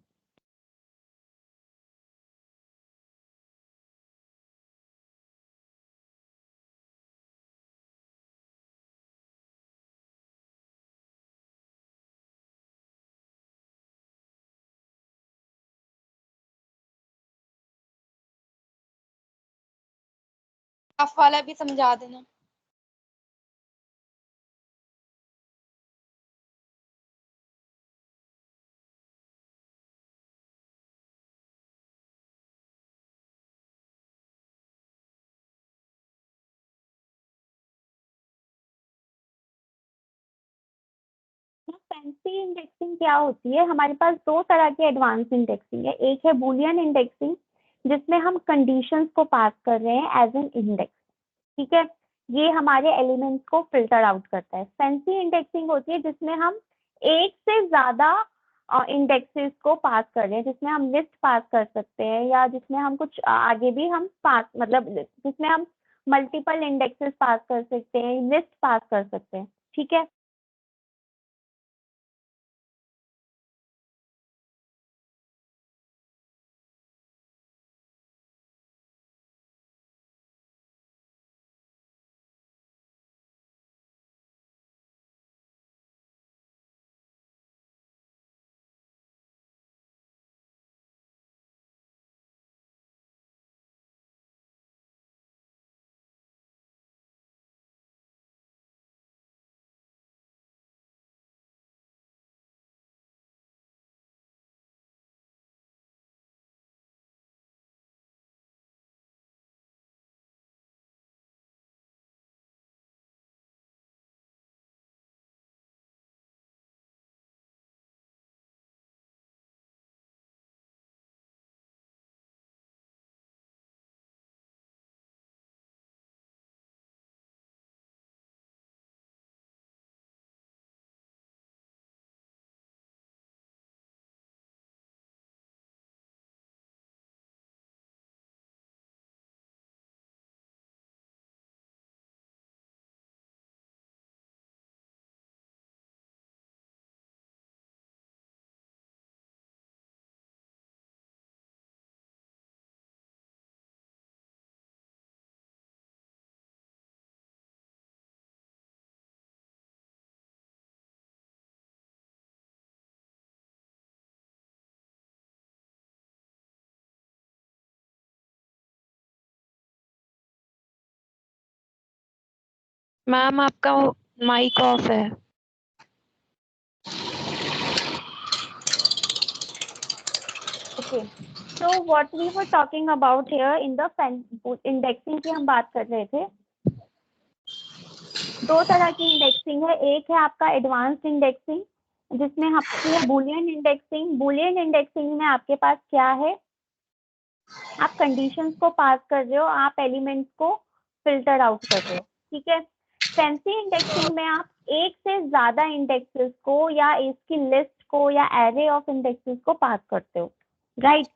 Graph वाला भी समझा देना। फैंसी इंडेक्सिंग क्या होती है? हमारे पास दो तरह की एडवांस इंडेक्सिंग है। एक है बुलियन इंडेक्सिंग, जिसमें हम कंडीशंस को पास कर रहे हैं एज एन इंडेक्स, ठीक है। ये हमारे एलिमेंट्स को फिल्टर आउट करता है। फैंसी इंडेक्सिंग होती है जिसमें हम एक से ज्यादा इंडेक्सेस को पास कर रहे हैं, जिसमें हम लिस्ट पास कर सकते हैं या जिसमें हम कुछ आगे भी हम पास मतलब जिसमें हम मल्टीपल इंडेक्सेस पास कर सकते हैं, लिस्ट पास कर सकते हैं। ठीक है, मैम आपका माइक ऑफ है। Okay. So what we were talking about here in the indexing की हम बात कर रहे थे। दो तरह की इंडेक्सिंग है, एक है आपका एडवांस्ड इंडेक्सिंग जिसमें आपकी है बुलियन इंडेक्सिंग। बुलियन इंडेक्सिंग में आपके पास क्या है, आप कंडीशंस को पास कर रहे हो, आप एलिमेंट्स को फिल्टर आउट कर रहे हो। ठीक है, फैंसी इंडेक्सिंग में आप एक से ज्यादा इंडेक्सेस को या इसकी लिस्ट को या एरे ऑफ इंडेक्सेस को पास करते हो, राइट।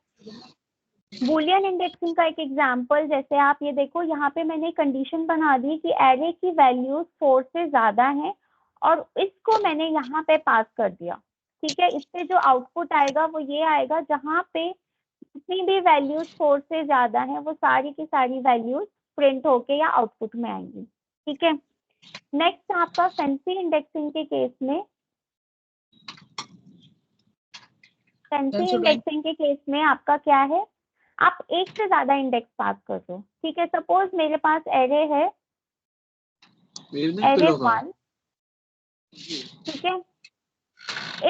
बुलियन इंडेक्सिंग का एक एग्जांपल, जैसे आप ये देखो यहाँ पे मैंने कंडीशन बना दी कि एरे की वैल्यूज 4 से ज्यादा है और इसको मैंने यहाँ पे पास कर दिया। ठीक है, इससे जो आउटपुट आएगा वो ये आएगा, जहाँ पे जितनी भी वैल्यूज 4 से ज्यादा है वो सारी की सारी वैल्यूज प्रिंट होके या आउटपुट में आएंगी। ठीक है, नेक्स्ट आपका फैंसी इंडेक्सिंग के केस में, आपका क्या है, आप एक से ज्यादा इंडेक्स पास कर दो। ठीक है, सपोज मेरे पास एरे है एरे 1। ठीक है,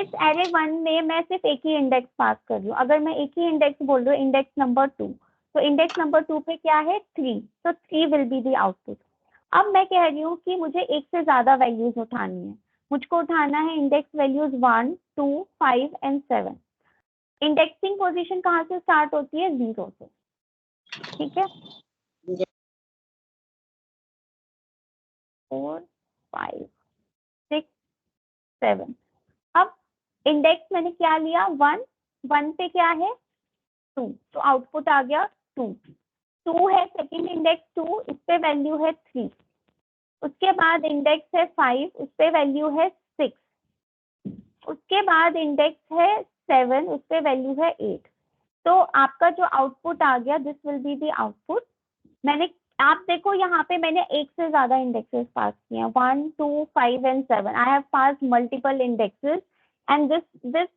इस एरे 1 में मैं सिर्फ एक ही इंडेक्स पास कर रही हूँ। अगर मैं एक ही इंडेक्स बोल रही हूँ, इंडेक्स नंबर 2, तो इंडेक्स नंबर 2 पे क्या है 3, तो 3 विल बी द आउटपुट। अब मैं कह रही हूँ कि मुझे एक से ज्यादा वैल्यूज उठानी है, मुझको उठाना है index values 1, 2, 5 and 7। Indexing position कहाँ से स्टार्ट होती है, 0 से। ठीक है, 4, 5, 6, 7। अब इंडेक्स मैंने क्या लिया, 1, 1 पे क्या है 2, तो आउटपुट आ गया 2। 2 है सेकंड इंडेक्स 2, इस पे वैल्यू है 3। उसके बाद इंडेक्स है 5, उस पे वैल्यू है 6। उसके बाद इंडेक्स है 7, उस पे वैल्यू है 8। तो आपका जो आउटपुट आ गया, this will be the output. मैंने, आप देखो यहाँ पे मैंने एक से ज्यादा इंडेक्सेस पास किए, 1, 2, 5 and 7। I have pass multiple indexes and this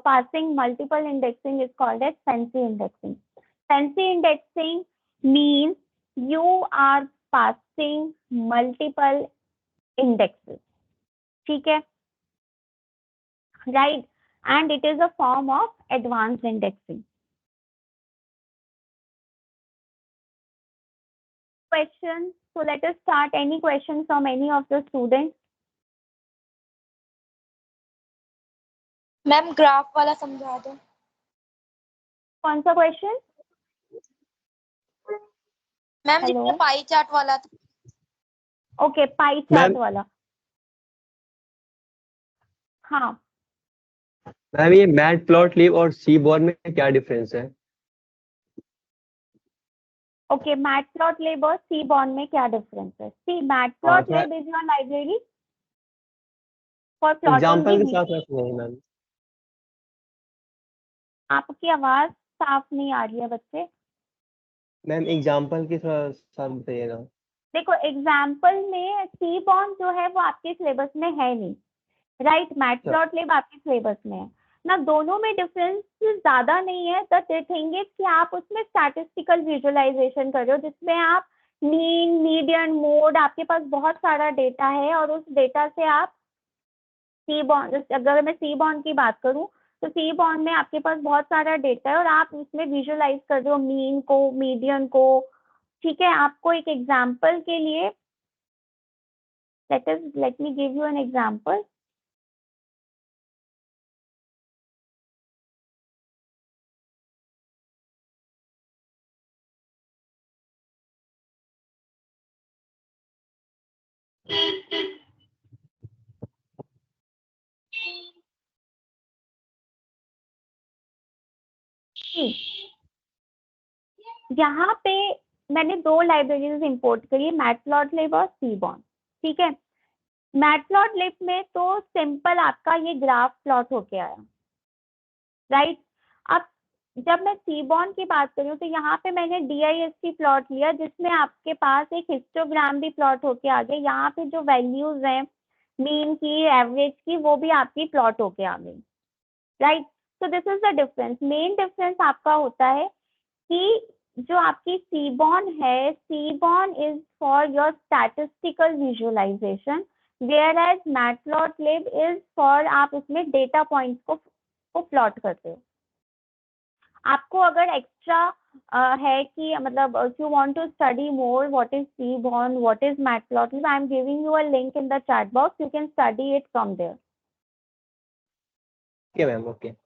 passing multiple indexing is called as fancy indexing. Fancy indexing means you are passing multiple indexes. ठीक है, right, and it is a form of advanced indexing. Questions? So let us start. Any questions from any of the students? Ma'am graph वाला समझा दो। कौन सा question? Ma'am hello, जिसमें pie chart वाला था। ओके, पाई चार्ट वाला। हाँ मैम ये मैटप्लॉटलिब और सीबॉर्न में क्या डिफरेंस है? ओके, मैटप्लॉटलिब और सीबॉर्न में क्या डिफरेंस है? सी थोड़ा matplotlib is your library for plotting example दी के साथ वीडियो। समझाइए मैम। आपकी आवाज साफ नहीं आ रही है बच्चे। मैम एग्जाम्पल के साथ बताइएगा। देखो एग्जाम्पल में सीबॉर्न जो है वो आपके सिलेबस में है नहीं, राइट। मैटप्लॉटलिब आपके सिलेबस में है ना। दोनों में डिफरेंस ज्यादा नहीं है। द थिंग इज कि आप उसमें स्टैटिस्टिकल विजुअलाइजेशन कर रहे हो, जिसमें आप मीन, मीडियन, मोड, आपके पास बहुत सारा डेटा है और उस डेटा से आप सीबॉर्न, अगर मैं सीबॉर्न की बात करूं तो सीबॉर्न में आपके पास बहुत सारा डेटा है और आप उसमें विजुअलाइज कर रहे हो मीन को, मीडियन को। ठीक है, आपको एक एग्जाम्पल के लिए let me give you an example. यहाँ पे मैंने दो लाइब्रेरीज इंपोर्ट करी, मैटप्लॉटलिब और सीबॉर्न। ठीक है, मैटप्लॉटलिब में तो सिंपल आपका ये ग्राफ प्लॉट होके आया, राइट। अब जब मैं सीबॉर्न की बात करूँ तो यहाँ पे मैंने DIST प्लॉट लिया, जिसमें आपके पास एक हिस्टोग्राम भी प्लॉट होके आ गया। यहाँ पे जो वैल्यूज हैं मीन की, एवरेज की, वो भी आपकी प्लॉट होके आ गई, right. So this is the difference. Main difference आपका होता है कि जो आपकी सीबॉर्न है, seaborn is for your statistical visualization, whereas matplotlib is for आप उसमें डेटा पॉइंट्स को प्लॉट करते हो। आपको अगर एक्स्ट्रा है कि मतलब you want to study more what is seaborn, what is matplotlib, I am giving you a link in the chat box, you can study it from there. Okay ma'am, okay.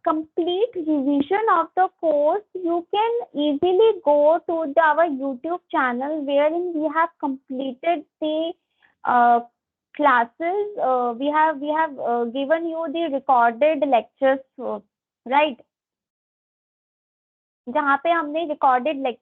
Complete revision of the course, you can easily go to our YouTube channel wherein we have completed the classes. We have given you the recorded lectures, right? जहाँ पे हमने recorded